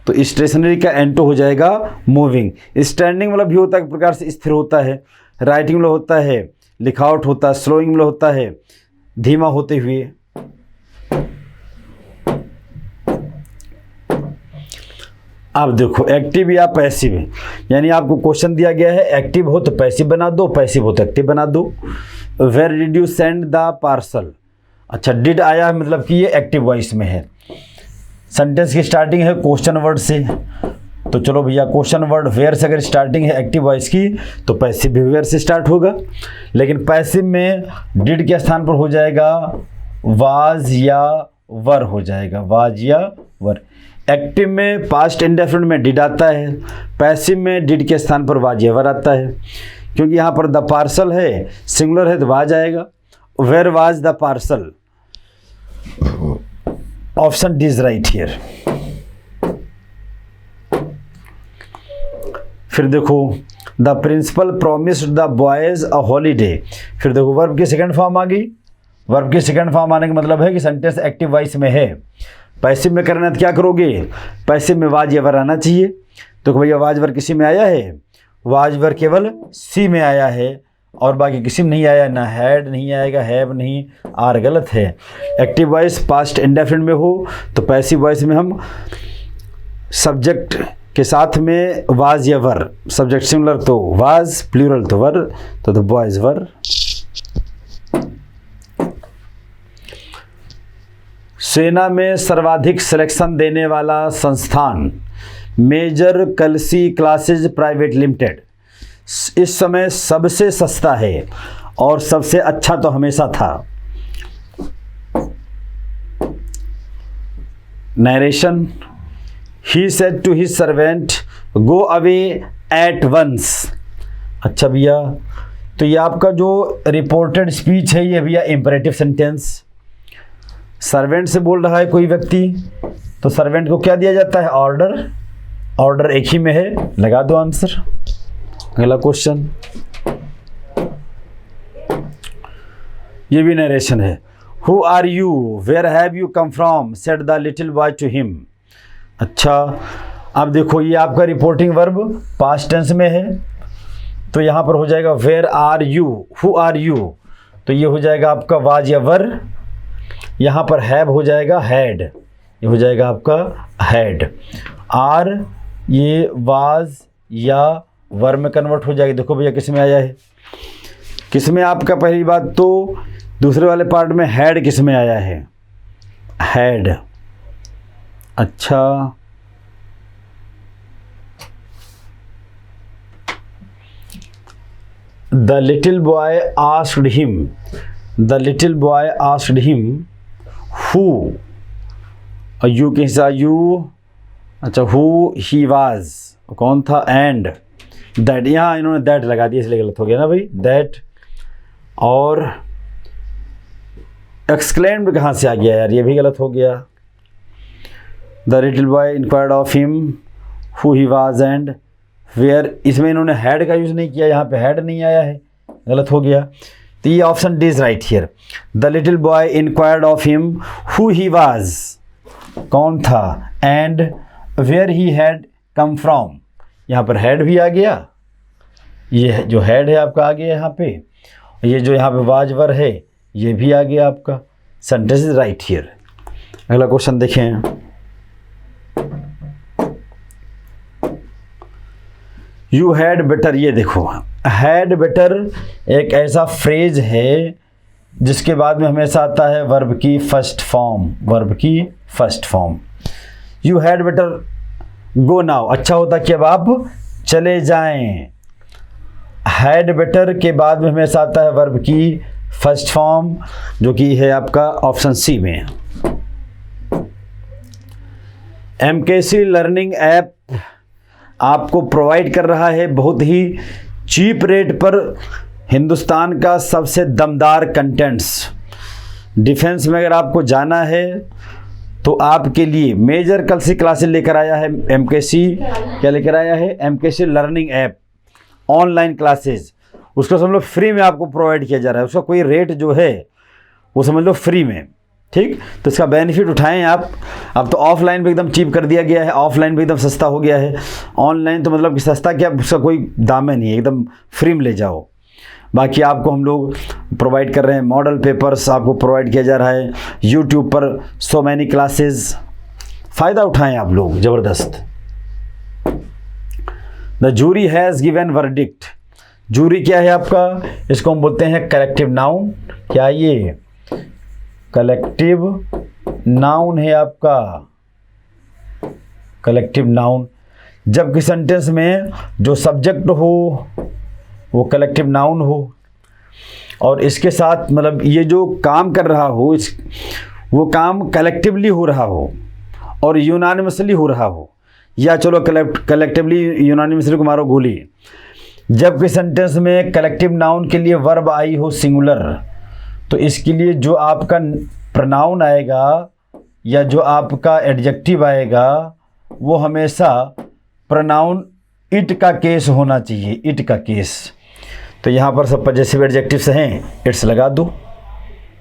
तो स्टेशनरी का एंटो हो जाएगा मूविंग। स्टैंडिंग मतलब भी होता है एक प्रकार से स्थिर होता है, राइटिंग मतलब होता है लिखावट होता है, स्लोइंग मतलब होता है धीमा होते हुए। अब देखो एक्टिव या पैसिव, यानी आपको क्वेश्चन दिया गया है एक्टिव हो तो पैसिव बना दो, पैसिव हो तो एक्टिव बना दो। Where did you send the parcel, अच्छा डिड आया है मतलब कि ये एक्टिव वॉइस में है। सेंटेंस की स्टार्टिंग है क्वेश्चन वर्ड से, तो चलो भैया क्वेश्चन वर्ड वेयर से अगर स्टार्टिंग है एक्टिव वॉइस की तो पैसिव भी वेयर से स्टार्ट होगा। लेकिन पैसिव में डिड के स्थान पर हो जाएगा वाज या वर हो जाएगा, वाज या वर। एक्टिव में पास्ट इंडेफिनिट में डिड आता है, पैसिव में डिड के स्थान पर वाज या वर आता है। क्योंकि यहाँ पर द पार्सल है, सिंगुलर है तो वाज आएगा। Where was the parcel, option D is right here. फिर देखो the principal promised the boys a holiday, फिर देखो वर्ब की सेकंड फॉर्म आ गई। वर्ब की सेकंड फॉर्म आने का मतलब है कि सेंटेंस एक्टिव वॉइस में है। पैसिव में करना है तो क्या करोगे, पैसिव में वाज या वर आना चाहिए। तो भैया वाज वर किसी में आया है, वाज वर केवल सी में आया है और बाकी किसी में नहीं आया, ना हैड नहीं आएगा, हैव नहीं, आर गलत है। एक्टिव वॉइस पास्ट इंडेफिनिट में हो तो पैसिव वॉइस में हम सब्जेक्ट के साथ में वाज या वर, सब्जेक्ट सिंगुलर तो वाज, प्लूरल तो वर, तो द बॉयज वर। सेना में सर्वाधिक सिलेक्शन देने वाला संस्थान मेजर कलसी क्लासेज प्राइवेट लिमिटेड इस समय सबसे सस्ता है और सबसे अच्छा तो हमेशा था। Narration, he said to his servant go away at once. अच्छा भैया, तो ये आपका जो रिपोर्टेड स्पीच है ये भैया इंपरेटिव सेंटेंस, सर्वेंट से बोल रहा है कोई व्यक्ति, तो सर्वेंट को क्या दिया जाता है, ऑर्डर। ऑर्डर एक ही में है, लगा दो आंसर। अगला क्वेश्चन, ये भी नरेशन है। Who are you, where have you come from, said the little boy to him. अच्छा, अब देखो ये आपका रिपोर्टिंग वर्ब पास्ट टेंस में है, तो यहाँ पर हो जाएगा where are you, who are you, तो ये हो जाएगा आपका वाज या वर। यहाँ पर हैव हो जाएगा हैड, ये हो जाएगा आपका हैड। आर ये वाज या वर में कन्वर्ट हो जाएगी। देखो भैया किस में आया है, किस में आपका पहली बात तो दूसरे वाले पार्ट में हैड किस में आया है, हैड। अच्छा, the little boy asked him, the little boy asked him who, you के हिस्सा यू, अच्छा हु ही वाज कौन था, एंड दैट, यहाँ इन्होंने दैट लगा दिया इसलिए गलत हो गया ना भाई, दैट। और एक्सक्लेम्ड कहाँ से आ गया यार, ये भी गलत हो गया। The little boy inquired of him who he was and where, इसमें इन्होंने हैड का यूज़ नहीं किया, यहाँ पे हैड नहीं आया है, गलत हो गया। तो ये option D is right here. The little boy inquired of him who he was, कौन था, and where he had come from, यहाँ पर हैड भी आ गया, ये जो हैड है आपका आ गया यहाँ पे, ये जो यहाँ पे वाज वर है ये भी आ गया आपका। Sentence is right here. अगला क्वेश्चन देखें, यू हैड बेटर, ये देखो हैड बेटर एक ऐसा फ्रेज है जिसके बाद में हमेशा आता है वर्ब की फर्स्ट फॉर्म, वर्ब की first form. You had better go now, अच्छा होता कि अब आप चले जाएं। हैड बेटर के बाद में हमेशा आता है वर्ब की फर्स्ट फॉर्म जो कि है आपका ऑप्शन सी में। एमकेसी लर्निंग ऐप आपको प्रोवाइड कर रहा है बहुत ही चीप रेट पर हिंदुस्तान का सबसे दमदार कंटेंट्स। डिफेंस में अगर आपको जाना है तो आपके लिए मेजर कल से क्लासेस लेकर आया है एमकेसी। क्या लेकर आया है? MKC learning app, online classes. उसको समझ लो फ्री में आपको प्रोवाइड किया जा रहा है। उसका कोई रेट जो है वो समझ लो फ्री में, ठीक। तो इसका बेनिफिट उठाएं आप। अब तो ऑफलाइन भी एकदम चीप कर दिया गया है, ऑफलाइन भी एकदम सस्ता हो गया है। ऑनलाइन तो मतलब कि सस्ता क्या, उसका कोई दाम नहीं है, एकदम फ्री में ले जाओ। बाकी आपको हम लोग प्रोवाइड कर रहे हैं मॉडल पेपर्स, आपको प्रोवाइड किया जा रहा है यूट्यूब पर सो मैनी क्लासेस। फ़ायदा उठाएं आप लोग, ज़बरदस्त। The jury has given verdict. Jury क्या है आपका? इसको हम बोलते हैं कलेक्टिव नाउन। क्या ये कलेक्टिव नाउन है आपका? कलेक्टिव नाउन जब कि सेंटेंस में जो सब्जेक्ट हो वो कलेक्टिव नाउन हो, और इसके साथ मतलब ये जो काम कर रहा हो वो काम कलेक्टिवली हो रहा हो और यूनानिमसली हो रहा हो, या चलो कलेक्टिवली यूनानिमसली को मारो गोली। जबकि सेंटेंस में कलेक्टिव नाउन के लिए वर्ब आई हो सिंगुलर, तो इसके लिए जो आपका प्रोनाउन आएगा या जो आपका एडजेक्टिव आएगा वो हमेशा प्रोनाउन इट का केस होना चाहिए, इट का केस। तो यहाँ पर सब पजेसिव एडजेक्टिव्स हैं, इट्स लगा दो,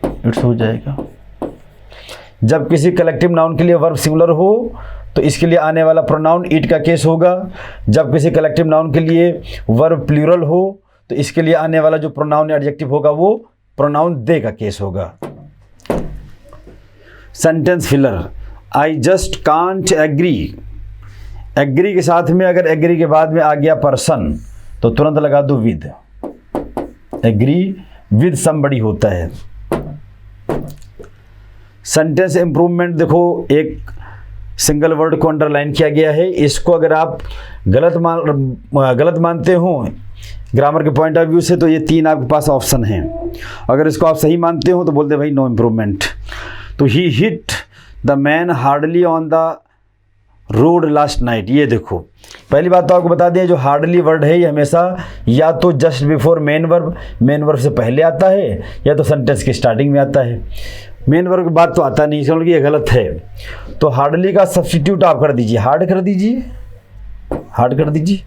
इट्स हो जाएगा। जब किसी कलेक्टिव नाउन के लिए वर्ब सिंगुलर हो तो इसके लिए आने वाला प्रोनाउन इट का केस होगा। जब किसी कलेक्टिव नाउन के लिए वर्ब प्लूरल हो तो इसके लिए आने वाला जो प्रोनाउन एडजेक्टिव होगा वो प्रोनाउन दे का केस होगा। Sentence filler, I just can't agree. Agree के साथ में अगर एग्री के बाद में आ गया पर्सन तो तुरंत लगा दो विद। एग्री विद समबडी होता है। सेंटेंस इंप्रूवमेंट, देखो एक सिंगल वर्ड को अंडरलाइन किया गया है। इसको अगर आप गलत मानते हो ग्रामर के पॉइंट ऑफ व्यू से तो ये 3 आपके पास ऑप्शन हैं। अगर इसको आप सही मानते हो तो बोलते भाई नो इम्प्रूवमेंट। तो he hit the man hardly on the road last night. ये देखो, पहली बात तो आपको बता दें, जो हार्डली वर्ड है ये हमेशा या तो जस्ट बिफोर मेन वर्ब से पहले आता है या तो सेंटेंस की स्टार्टिंग में आता है। मेन वर्ब के बाद तो आता नहीं, इसलिए कि ये गलत है। तो हार्डली का सब्स्टिट्यूट आप कर दीजिए, हार्ड कर दीजिए, हार्ड कर दीजिए।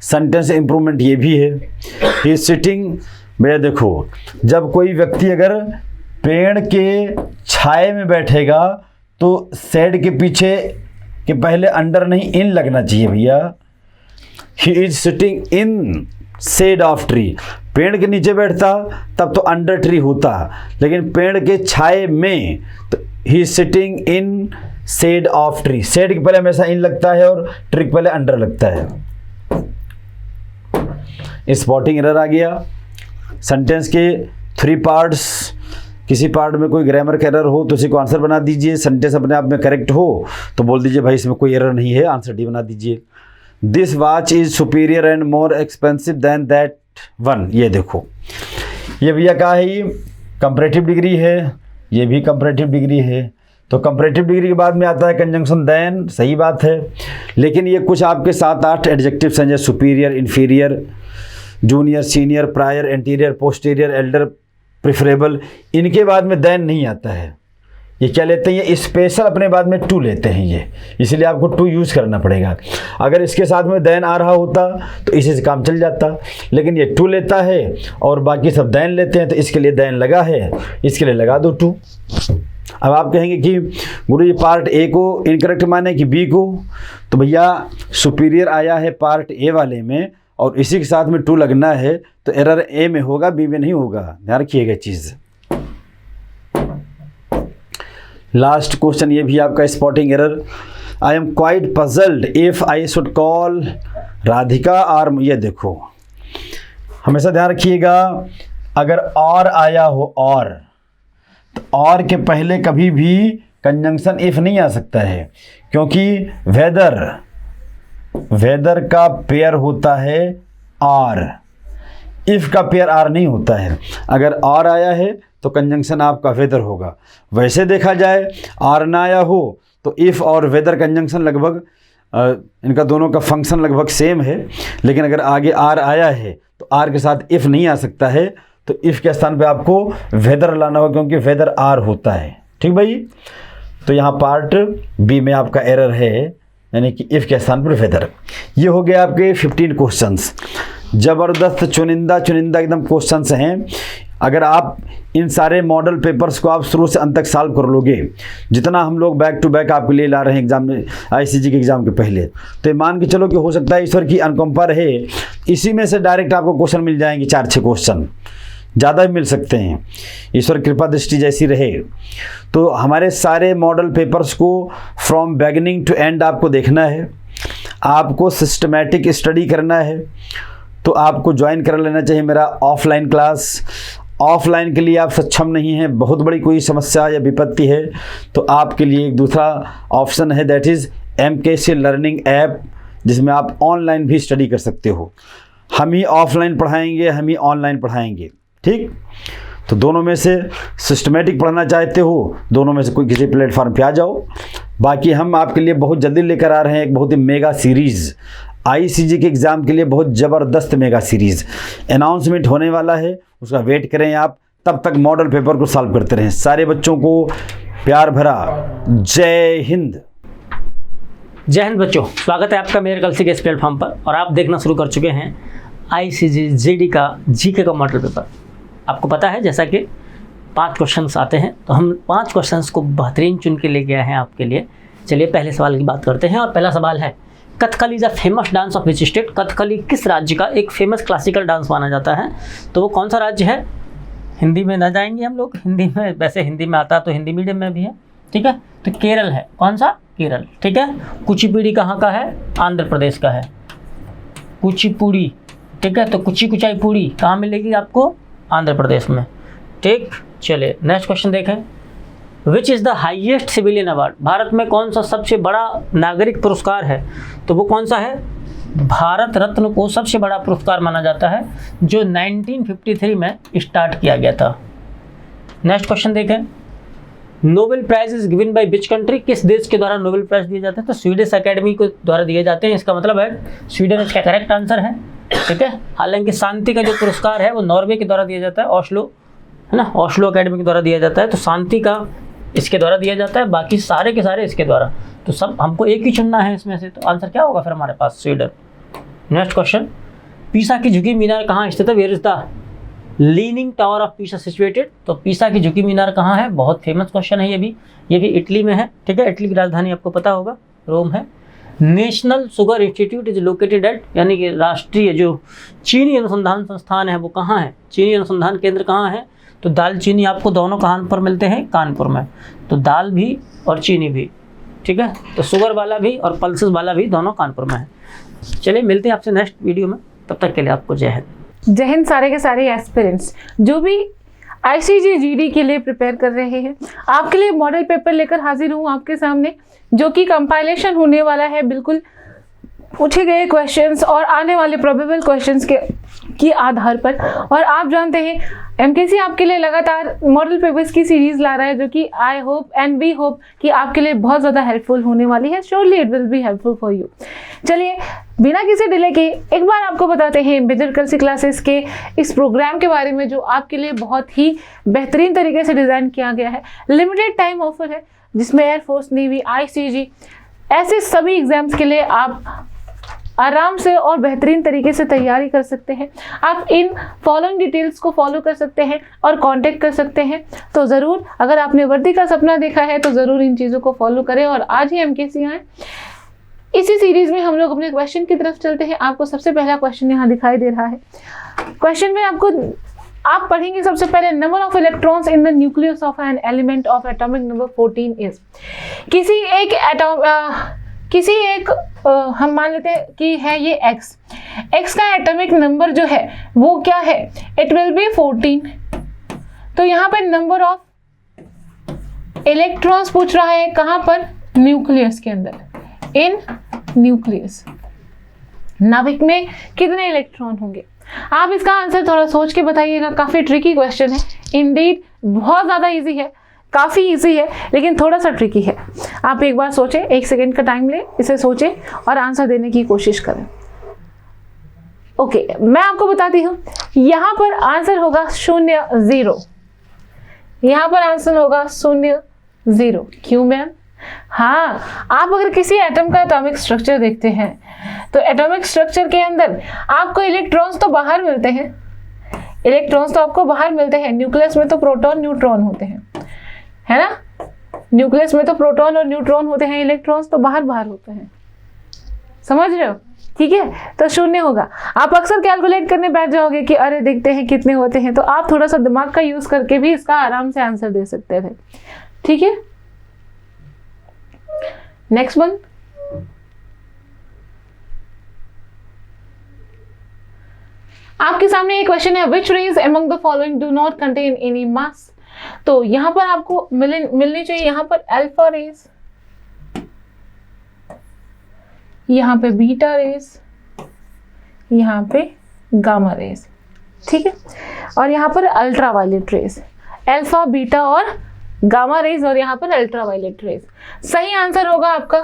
सेंटेंस इंप्रूवमेंट ये भी है। ही सिटिंग, भैया देखो, जब कोई व्यक्ति अगर पेड़ के छाए में बैठेगा तो सेड के पीछे के पहले अंडर नहीं इन लगना चाहिए भैया। He is sitting in shade of tree. पेड़ के नीचे बैठता तब तो अंडर ट्री होता, लेकिन पेड़ के छाए में तो he is sitting in shade of tree. Shade के पहले हमेशा इन लगता है और ट्री के पहले अंडर लगता है। स्पॉटिंग एरर आ गया। सेंटेंस के 3 पार्ट्स, किसी पार्ट में कोई ग्रामर का एरर हो तो उसी को आंसर बना दीजिए। सेंटेंस अपने आप में करेक्ट हो तो बोल दीजिए भाई इसमें कोई एरर नहीं है, आंसर डी बना दीजिए। This watch is superior and more expensive than that one. ये देखो, ये भैया क्या है, ये कंपैरेटिव डिग्री है, ये भी कंपैरेटिव डिग्री है। तो कंपैरेटिव डिग्री के बाद में आता है कंजंक्शन देन, सही बात है। लेकिन ये कुछ आपके 7-8 एडजेक्टिव्स हैं, जैसे superior, inferior, junior, senior, prior, anterior, posterior, Elder, preferable, इनके बाद में देन नहीं आता है। ये क्या लेते हैं, ये स्पेशल अपने बाद में टू लेते हैं ये, इसलिए आपको टू यूज़ करना पड़ेगा। अगर इसके साथ में देन आ रहा होता तो इसी से काम चल जाता, लेकिन ये टू लेता है और बाकी सब देन लेते हैं, तो इसके लिए देन लगा है, इसके लिए लगा दो टू। अब आप कहेंगे कि गुरु जी पार्ट ए को इनकरेक्ट माने कि बी को, तो भैया सुपीरियर आया है पार्ट ए वाले में और इसी के साथ में टू लगना है, तो एरर ए में होगा, बी में नहीं होगा, ध्यान रखिएगा चीज़। लास्ट क्वेश्चन ये भी आपका spotting error. I am quite puzzled if I should call Radhika और, ये देखो हमेशा ध्यान रखिएगा, अगर और आया हो और, तो और के पहले कभी भी कंजंक्शन इफ नहीं आ सकता है, क्योंकि वेदर का पेयर होता है आर, इफ का पेयर आर नहीं होता है। अगर आर आया है तो कंजंक्शन आपका वेदर होगा। वैसे देखा जाए आर ना आया हो तो इफ और वेदर कंजंक्शन लगभग इनका दोनों का फंक्शन लगभग सेम है, लेकिन अगर आगे आर आया है तो आर के साथ इफ़ नहीं आ सकता है, तो इफ़ के स्थान पे आपको वेदर लाना होगा, क्योंकि वेदर आर होता है। ठीक भाई, तो यहाँ पार्ट बी में आपका एरर है, यानी कि इफ़ के स्थान पर वेदर। ये हो गए आपके 15 क्वेश्चंस, ज़बरदस्त चुनिंदा एकदम क्वेश्चंस हैं। अगर आप इन सारे मॉडल पेपर्स को आप शुरू से अंत तक सॉल्व कर लोगे, जितना हम लोग बैक टू बैक आपके लिए ला रहे हैं एग्जाम में, आईसीजी के एग्ज़ाम के पहले, तो मान के चलो कि हो सकता है ईश्वर की अनुकंपा रहे, इसी में से डायरेक्ट आपको क्वेश्चन मिल जाएंगे, 4-6 क्वेश्चन ज़्यादा भी मिल सकते हैं, ईश्वर कृपा दृष्टि जैसी रहे। तो हमारे सारे मॉडल पेपर्स को फ्रॉम बिगिनिंग टू एंड आपको देखना है, आपको सिस्टमैटिक स्टडी करना है, तो आपको ज्वाइन कर लेना चाहिए मेरा ऑफलाइन क्लास। ऑफलाइन के लिए आप सक्षम नहीं हैं, बहुत बड़ी कोई समस्या या विपत्ति है, तो आपके लिए एक दूसरा ऑप्शन है, that is MKC learning app, जिसमें आप ऑनलाइन भी स्टडी कर सकते हो। हम ही ऑफलाइन पढ़ाएंगे, हम ही ऑनलाइन पढ़ाएंगे। ठीक, तो दोनों में से सिस्टमेटिक पढ़ना चाहते हो, दोनों में से कोई किसी प्लेटफॉर्म पे आ जाओ। बाकी हम आपके लिए बहुत जल्दी लेकर आ रहे हैं एक बहुत ही मेगा सीरीज़, आईसीजी के एग्ज़ाम के लिए बहुत ज़बरदस्त मेगा सीरीज़ अनाउंसमेंट होने वाला है, उसका वेट करें आप। तब तक मॉडल पेपर को सॉल्व करते रहें। सारे बच्चों को प्यार भरा जय हिंद। जय हिंद बच्चों, स्वागत है आपका मेरे कल से के इस प्लेटफॉर्म पर, और आप देखना शुरू कर चुके हैं आईसीजी जीडी का जीके का मॉडल पेपर। आपको पता है जैसा कि 5 क्वेश्चंस आते हैं, तो हम 5 क्वेश्चंस को बेहतरीन चुन के लेके आए हैं आपके लिए। चलिए पहले सवाल की बात करते हैं, और पहला सवाल है, Kathakali is a famous dance of which state? Kathakali किस राज्य का एक फेमस क्लासिकल डांस माना जाता है? तो वो कौन सा राज्य है? हिंदी में ना जाएंगे हम लोग, हिंदी में, वैसे हिंदी में आता तो हिंदी मीडियम में भी है, ठीक है। तो केरल है, कौन सा? केरल, ठीक है। कुचिपुड़ी कहाँ का है? आंध्र प्रदेश का है, कुचिपुड़ी, ठीक है। तो कुची कुचाई पूड़ी कहाँ मिलेगी आपको? आंध्र प्रदेश में, ठीक। चलिए नेक्स्ट क्वेश्चन देखें, which is the highest civilian award? Bharat में कौन सा सबसे बड़ा नागरिक पुरस्कार है? तो वो कौन सा है? भारत रत्न को सबसे बड़ा पुरस्कार माना जाता है, जो 1953 में स्टार्ट किया गया था। नेक्स्ट क्वेश्चन देखें, Nobel prize is given by which country? किस देश के द्वारा नोबेल प्राइज दिए जाते हैं? तो स्वीडिश एकेडमी को द्वारा दिए जाते हैं, इसका मतलब है स्वीडन इसका करेक्ट आंसर है, ठीक है। हालांकि शांति का जो पुरस्कार है वो नॉर्वे के द्वारा दिया जाता है, ओस्लो, है ना, ओस्लो एकेडमी के द्वारा दिया जाता है। तो शांति का इसके द्वारा दिया जाता है, बाकी सारे के सारे इसके द्वारा। तो सब हमको एक ही चुनना है इसमें से, तो आंसर क्या होगा फिर हमारे पास? स्वीडन। नेक्स्ट क्वेश्चन, पीसा की झुकी मीनार कहाँ स्थित है? Where is the leaning tower of Pisa situated? तो पीसा की झुकी मीनार कहाँ है? बहुत फेमस क्वेश्चन है ये भी इटली में है, ठीक है। इटली की राजधानी आपको पता होगा रोम है। National sugar institute is located at, यानी कि राष्ट्रीय जो चीनी अनुसंधान संस्थान है वो कहाँ है? चीनी अनुसंधान केंद्र कहाँ है? तो दाल चीनी आपको दोनों कहाँ पर मिलते हैं? कानपुर में। तो दाल भी और चीनी भी, ठीक है। तो शुगर वाला भी और पल्सेस वाला भी दोनों कानपुर में है। चलिए मिलते हैं आपसे नेक्स्ट वीडियो में, तब तक के लिए आपको जय हिंद। जय हिंद सारे के सारे एस्पिरेंट्स जो भी आईसीजी जीडी के लिए प्रिपेयर कर रहे हैं। आपके लिए मॉडल पेपर लेकर हाजिर हूँ आपके सामने, जो कि कंपाइलेशन होने वाला है बिल्कुल पूछे गए क्वेश्चंस और आने वाले प्रोबेबल क्वेश्चंस के आधार पर। और आप जानते हैं एमकेसी आपके लिए लगातार मॉडल पेपर्स की सीरीज ला रहा है, जो कि I hope and we hope कि आपके लिए बहुत ज़्यादा हेल्पफुल होने वाली है। Surely it will be helpful for you. चलिए बिना किसी डिले के एक बार आपको बताते हैं बेजर कलसी क्लासेस के इस प्रोग्राम के बारे में, जो आपके लिए बहुत ही बेहतरीन तरीके से डिज़ाइन किया गया है। लिमिटेड टाइम ऑफर है, जिसमें एयरफोर्स, नेवी, आईसीजी ऐसे सभी एग्जाम्स के लिए आप आराम से और बेहतरीन तरीके से तैयारी कर सकते हैं। आप इन फॉलोइंग डिटेल्स को फॉलो कर सकते हैं और कांटेक्ट कर सकते हैं। तो ज़रूर अगर आपने वर्दी का सपना देखा है तो ज़रूर इन चीज़ों को फॉलो करें और आज ही एमकेसी आए। इसी सीरीज में हम लोग अपने क्वेश्चन की तरफ चलते हैं। आपको सबसे पहला क्वेश्चन यहाँ दिखाई दे रहा है। क्वेश्चन में आप पढ़ेंगे सबसे पहले, number of electrons in the nucleus of an element of atomic number 14 is. हम मान लेते हैं कि है ये x का एटॉमिक नंबर जो है वो क्या है? It will B 14। तो यहाँ पर नंबर ऑफ इलेक्ट्रॉन्स पूछ रहा है, कहाँ पर? न्यूक्लियस के अंदर, इन न्यूक्लियस। नाभिक में कितने इलेक्ट्रॉन होंगे? आप इसका आंसर थोड़ा सोच के बताइएगा, काफ़ी ट्रिकी क्वेश्चन है इंडीड, बहुत ज़्यादा इजी है। काफ़ी इजी है लेकिन थोड़ा सा ट्रिकी है। आप एक बार सोचें, 1 सेकेंड का टाइम लें, इसे सोचें और आंसर देने की कोशिश करें। ओके, मैं आपको बताती हूँ, यहाँ पर आंसर होगा 0 0। यहाँ पर आंसर होगा 0 0। क्यों मैम? हाँ, आप अगर किसी एटम का एटॉमिक स्ट्रक्चर देखते हैं तो एटॉमिक स्ट्रक्चर के अंदर आपको इलेक्ट्रॉन्स तो बाहर मिलते हैं, इलेक्ट्रॉन्स तो आपको बाहर मिलते हैं। न्यूक्लियस में तो प्रोटॉन न्यूट्रॉन होते हैं, है ना? न्यूक्लियस में तो प्रोटॉन और न्यूट्रॉन होते हैं, इलेक्ट्रॉन्स तो बाहर बाहर होते हैं। समझ रहे हो? ठीक है, तो 0 होगा। आप अक्सर कैलकुलेट करने बैठ जाओगे कि अरे देखते हैं कितने होते हैं, तो आप थोड़ा सा दिमाग का यूज करके भी इसका आराम से आंसर दे सकते थे। ठीक है, नेक्स्ट वन। आपके सामने एक क्वेश्चन है, which rays among the following do not contain any mass. तो यहां पर आपको मिलनी चाहिए, यहां पर अल्फा रेज, यहां पे बीटा रेज, यहां पे गामा रेज। ठीक है, और यहां पर ultra violet rays, alpha beta और गामा रेज, और यहां पर अल्ट्रा वायलेट रेज। सही आंसर होगा आपका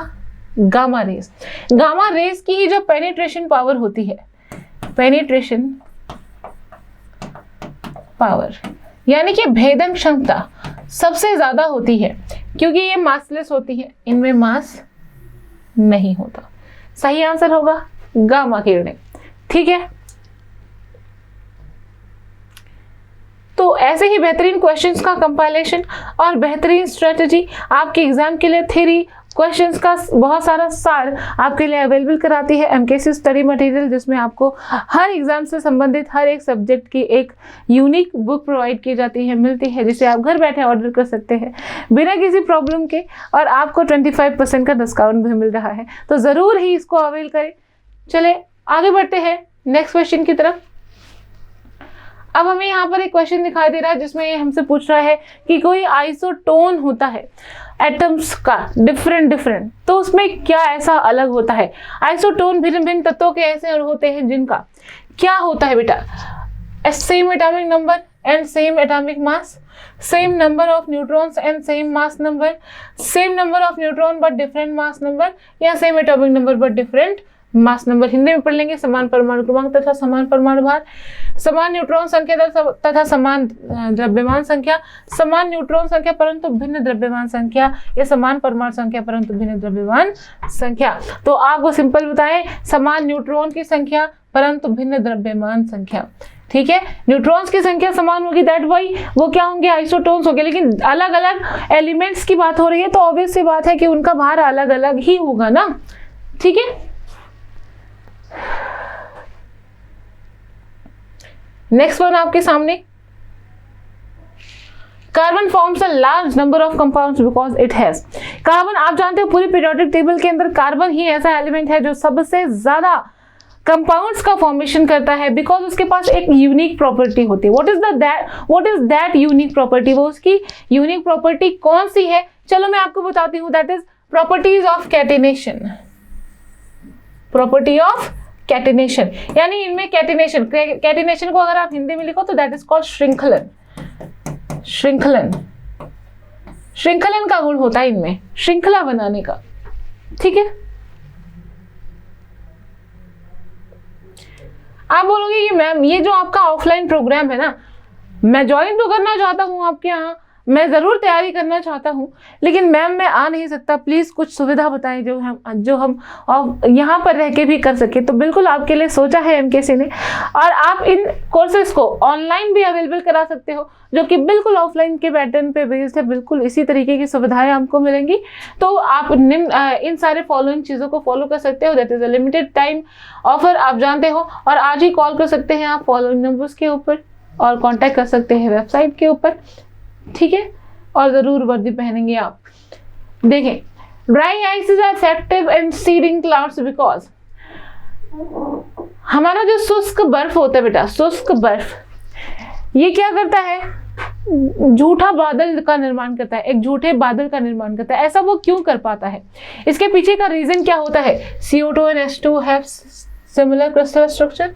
गामा रेज। गामा रेज की ही जो पेनिट्रेशन पावर होती है, पेनिट्रेशन पावर यानी कि भेदन क्षमता सबसे ज्यादा होती है, क्योंकि ये मासलेस होती है, इनमें मास नहीं होता। सही आंसर होगा गामा किरणें। ठीक है, तो ऐसे ही बेहतरीन क्वेश्चंस का कंपाइलेशन और बेहतरीन स्ट्रेटजी आपके एग्जाम के लिए थ्योरी क्वेश्चंस का बहुत सारा सार आपके लिए अवेलेबल कराती है एमकेसी स्टडी मटेरियल, जिसमें आपको हर एग्जाम से संबंधित हर एक सब्जेक्ट की एक यूनिक बुक प्रोवाइड की जाती है, मिलती है, जिसे आप घर बैठे ऑर्डर कर सकते हैं बिना किसी प्रॉब्लम के, और आपको 25% का डिस्काउंट भी मिल रहा है। तो ज़रूर ही इसको अवेल करें। चले आगे बढ़ते हैं नेक्स्ट क्वेश्चन की तरफ। अब हमें यहाँ पर एक क्वेश्चन दिखाई दे रहा है जिसमें ये हमसे पूछ रहा है कि कोई आइसोटोन होता है एटम्स का डिफरेंट, तो उसमें क्या ऐसा अलग होता है? आइसोटोन भिन्न भिन्न तत्वों के ऐसे होते हैं जिनका क्या होता है बेटा? Same atomic number and same atomic mass, same number of neutrons and same mass number, same number of neutron but different mass number, या same atomic number but different mass number. Hindi में पढ़ लेंगे, समान परमाणु क्रमांक तथा समान परमाणु भार, समान न्यूट्रॉन संख्या तथा समान द्रव्यमान संख्या, समान न्यूट्रॉन संख्या परंतु भिन्न द्रव्यमान संख्या, या समान परमाणु संख्या परंतु भिन्न द्रव्यमान संख्या। तो आपको सिंपल बताएं, समान न्यूट्रॉन की संख्या परंतु भिन्न द्रव्यमान संख्या। ठीक है, न्यूट्रॉन्स की संख्या समान होगी, दैट वाई वो क्या होंगे? आइसोटोन्स होंगे। लेकिन अलग अलग एलिमेंट्स की बात हो रही है तो ऑब्वियस सी बात है कि उनका भार अलग अलग ही होगा ना। ठीक है, नेक्स्ट वन आपके सामने, carbon forms a large number of compounds because it has. Carbon, आप जानते हो पूरी पीरियोडिक टेबल के अंदर कार्बन ही ऐसा एलिमेंट है जो सबसे ज्यादा कंपाउंड्स का फॉर्मेशन करता है, बिकॉज उसके पास एक यूनिक प्रॉपर्टी होती है। What is that unique property? वो उसकी यूनिक प्रॉपर्टी कौन सी है? चलो मैं आपको बताती हूँ, that is properties of catenation. Property of catenation यानी इनमें कैटिनेशन, कैटिनेशन को अगर आप हिंदी में लिखो तो दैट इज कॉल्ड श्रृंखलन। श्रृंखलन, श्रृंखलन का गुण होता है इनमें, श्रृंखला बनाने का। ठीक है, आप बोलोगे कि मैम ये जो आपका ऑफलाइन प्रोग्राम है ना, मैं ज्वाइन तो करना चाहता हूँ आपके यहाँ, मैं ज़रूर तैयारी करना चाहता हूँ, लेकिन मैम मैं आ नहीं सकता, प्लीज़ कुछ सुविधा बताएं जो हम यहाँ पर रह के भी कर सके। तो बिल्कुल आपके लिए सोचा है एमकेसी ने, और आप इन कोर्सेज को ऑनलाइन भी अवेलेबल करा सकते हो, जो कि बिल्कुल ऑफलाइन के पैटर्न पे बेस्ड है। बिल्कुल इसी तरीके की सुविधाएं आपको मिलेंगी। तो आप इन सारे फॉलोइंग चीज़ों को फॉलो कर सकते हो। That is a limited time offer, आप जानते हो, और आज ही कॉल कर सकते हैं आप फॉलोइंग नंबर्स के ऊपर, और कॉन्टैक्ट कर सकते हैं वेबसाइट के ऊपर। ठीक है, और ज़रूर वर्दी पहनेंगे आप। देखें, dry ice is effective in seeding clouds because, हमारा जो शुष्क बर्फ होता है बेटा, शुष्क बर्फ, ये क्या करता है? झूठा बादल का निर्माण करता है, एक झूठे बादल का निर्माण करता है। ऐसा वो क्यों कर पाता है? इसके पीछे का रीजन क्या होता है? CO2 and H2 have similar crystal structure.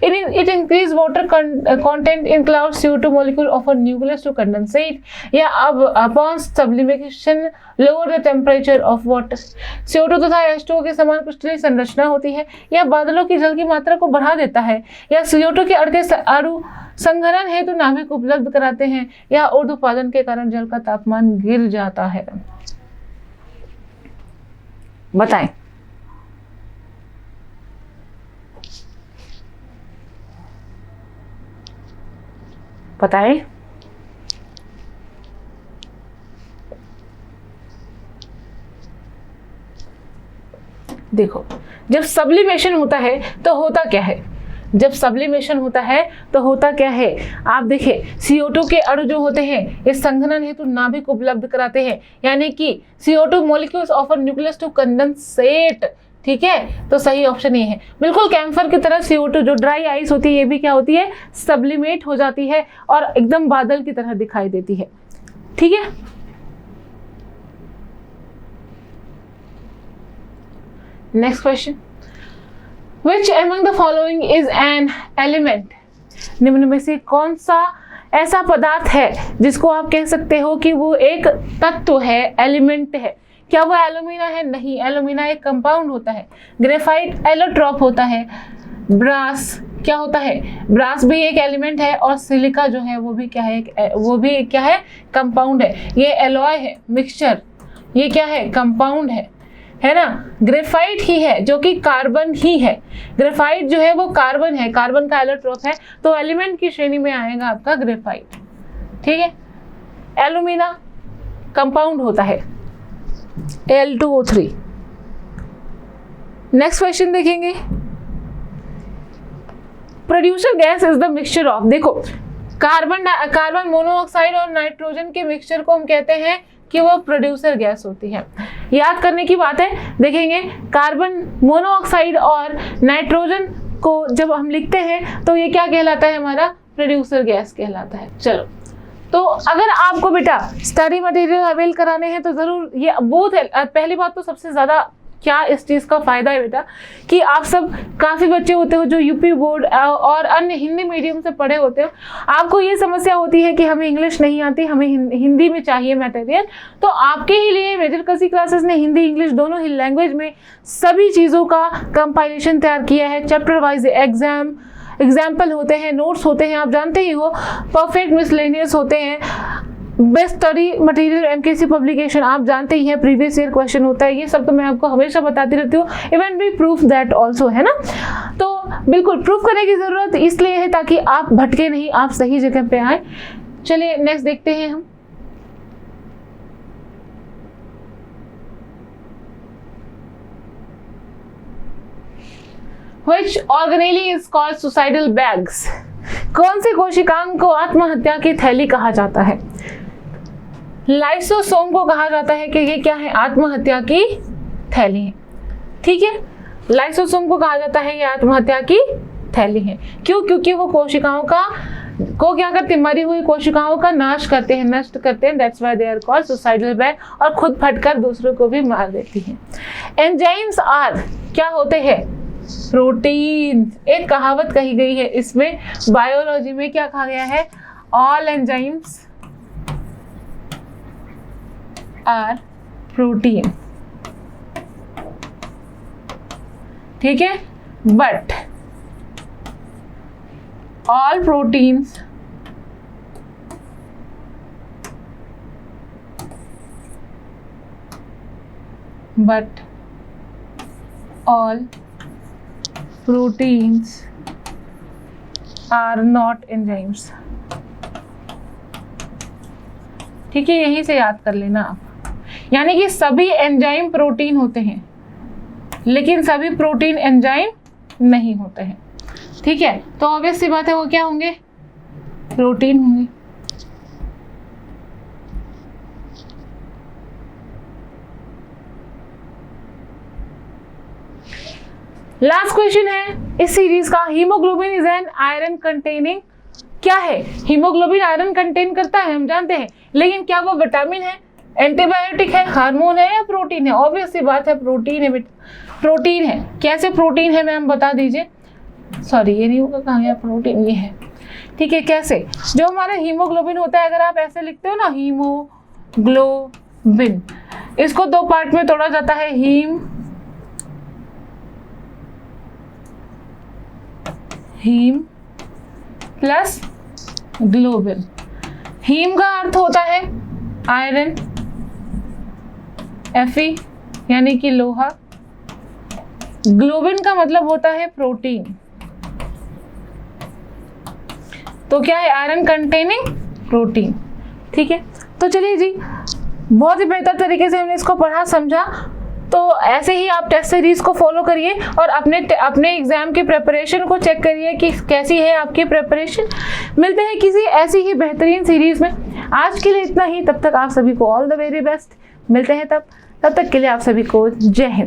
It increase water content in cloud CO2 molecule of a nucleus to condensate. या अब upon sublimation lower the temperature of water. CO2 तथा H2O के समान क्रिस्टलीय संरचना होती है, या बादलों की जल की मात्रा को बढ़ा देता है, या CO2 के अणु संघनन हेतु नाभिक उपलब्ध कराते हैं, या ऊर्ध्वपातन के कारण जल का तापमान गिर जाता है। बताएं। बताएं। देखो, जब सब्लिमेशन होता है तो होता क्या है? जब सब्लिमेशन होता है तो होता क्या है? आप देखिए, CO2 के अणु जो होते हैं ये संघनन हेतु नाभिक उपलब्ध कराते हैं, यानी कि CO2 molecules of a nucleus to condensate। ठीक है, तो सही ऑप्शन ये है। बिल्कुल कैम्फर की तरह CO2 जो ड्राई आइस होती है ये भी क्या होती है? सब्लिमेट हो जाती है और एकदम बादल की तरह दिखाई देती है। ठीक है, next question, Which among the following is an element? निम्न में से कौन सा ऐसा पदार्थ है जिसको आप कह सकते हो कि वो एक तत्व है, एलिमेंट है? क्या वो एलुमिना है? नहीं, एलुमिना एक कंपाउंड होता है। ग्रेफाइट एलोट्रॉप होता है। ब्रास क्या होता है? ब्रास भी एक एलिमेंट है, और सिलिका जो है वो भी क्या है? वो भी क्या है? कंपाउंड है। ये एलॉय है, मिक्सचर, ये क्या है? कंपाउंड है ना। ग्रेफाइट ही है जो कि कार्बन ही है। ग्रेफाइट जो है वो कार्बन है, कार्बन का एलोट्रोप है, तो एलिमेंट की श्रेणी में आएगा आपका ग्रेफाइट। ठीक है, एलुमिना कंपाउंड होता है, Al2O3। नेक्स्ट क्वेश्चन देखेंगे, producer gas is the mixture of. देखो, कार्बन मोनोऑक्साइड और नाइट्रोजन के मिक्सचर को हम कहते हैं कि वो प्रोड्यूसर गैस होती है। याद करने की बात है, देखेंगे कार्बन मोनोऑक्साइड और नाइट्रोजन को जब हम लिखते हैं तो ये क्या कहलाता है? हमारा प्रोड्यूसर गैस कहलाता है। चलो, तो अगर आपको बेटा स्टडी मटेरियल अवेल कराने हैं तो जरूर ये बोथ है। पहली बात तो सबसे ज्यादा क्या इस चीज़ का फ़ायदा है बेटा कि आप सब काफ़ी बच्चे होते हो जो यूपी बोर्ड और अन्य हिंदी मीडियम से पढ़े होते हो। आपको ये समस्या होती है कि हमें इंग्लिश नहीं आती, हमें हिंदी में चाहिए मटेरियल। तो आपके ही लिए मेजर कसी क्लासेस ने हिंदी इंग्लिश दोनों ही लैंग्वेज में सभी चीज़ों का कंपाइलेशन तैयार किया है। चैप्टर वाइज एग्जाम्पल होते हैं, नोट्स होते हैं, आप जानते ही हो, परफेक्ट मिसलेनियस होते हैं, best study material MKC publication आप जानते ही हैं, प्रीवियस ईयर क्वेश्चन होता है। ये सब तो मैं आपको हमेशा बताती रहती हूँ, even we proof that also, है ना। तो बिल्कुल प्रूफ करने की ज़रूरत इसलिए है ताकि आप भटके नहीं, आप सही जगह पे आए। चलिए नेक्स्ट देखते हैं हम। Which organelle is called suicidal bags? कौन से कोशिकांग को आत्महत्या की थैली कहा जाता है? लाइसोसोम को कहा जाता है कि ये क्या है? आत्महत्या की थैली है। ठीक है, लाइसोसोम को कहा जाता है ये आत्महत्या की थैली है। क्यों? क्योंकि वो कोशिकाओं को क्या करते हैं? मरी हुई कोशिकाओं का नाश करते हैं, नष्ट करते हैं। That's why they are called suicidal bag, और खुद फटकर दूसरों को भी मार देती हैं। एंजाइम्स आर क्या होते हैं? प्रोटीन। एक कहावत कही गई है इसमें, बायोलॉजी में क्या कहा गया है? All enzymes are protein. ठीक है, but all proteins are not enzymes. ठीक है, यहीं से याद कर लेना आप। यानी कि सभी एंजाइम प्रोटीन होते हैं, लेकिन सभी प्रोटीन एंजाइम नहीं होते हैं। ठीक है, तो ऑब्वियस सी बात है वो क्या होंगे? प्रोटीन होंगे। लास्ट क्वेश्चन है इस सीरीज का, haemoglobin is an iron containing. क्या है? हीमोग्लोबिन आयरन कंटेन करता है, हम जानते हैं, लेकिन क्या वो विटामिन है? एंटीबायोटिक है, हार्मोन है या प्रोटीन है? ऑब्वियस सी बात है, प्रोटीन है बेटा, प्रोटीन है। कैसे प्रोटीन है मैम बता दीजिए। सॉरी ये नहीं होगा, कहाँ गया प्रोटीन, ये है, ठीक है। कैसे? जो हमारा हीमोग्लोबिन होता है, अगर आप ऐसे लिखते हो ना हीमोग्लोबिन, इसको दो पार्ट में तोड़ा जाता है, हीम प्लस ग्लोबिन। हीम का अर्थ होता है आयरन, Fe यानी कि लोहा। ग्लोबिन का मतलब होता है प्रोटीन। तो क्या है? आयरन कंटेनिंग प्रोटीन, ठीक है। तो चलिए जी, बहुत ही बेहतर तरीके से हमने इसको पढ़ा समझा। तो ऐसे ही आप टेस्ट सीरीज को फॉलो करिए और अपने एग्जाम की प्रिपरेशन को चेक करिए कि कैसी है आपकी प्रिपरेशन। मिलते हैं किसी ऐसी ही बेहतरीन सीरीज में। आज के लिए इतना ही, तब तक आप सभी को ऑल द वेरी बेस्ट। मिलते हैं तब तक के लिए आप सभी को जय हिंद।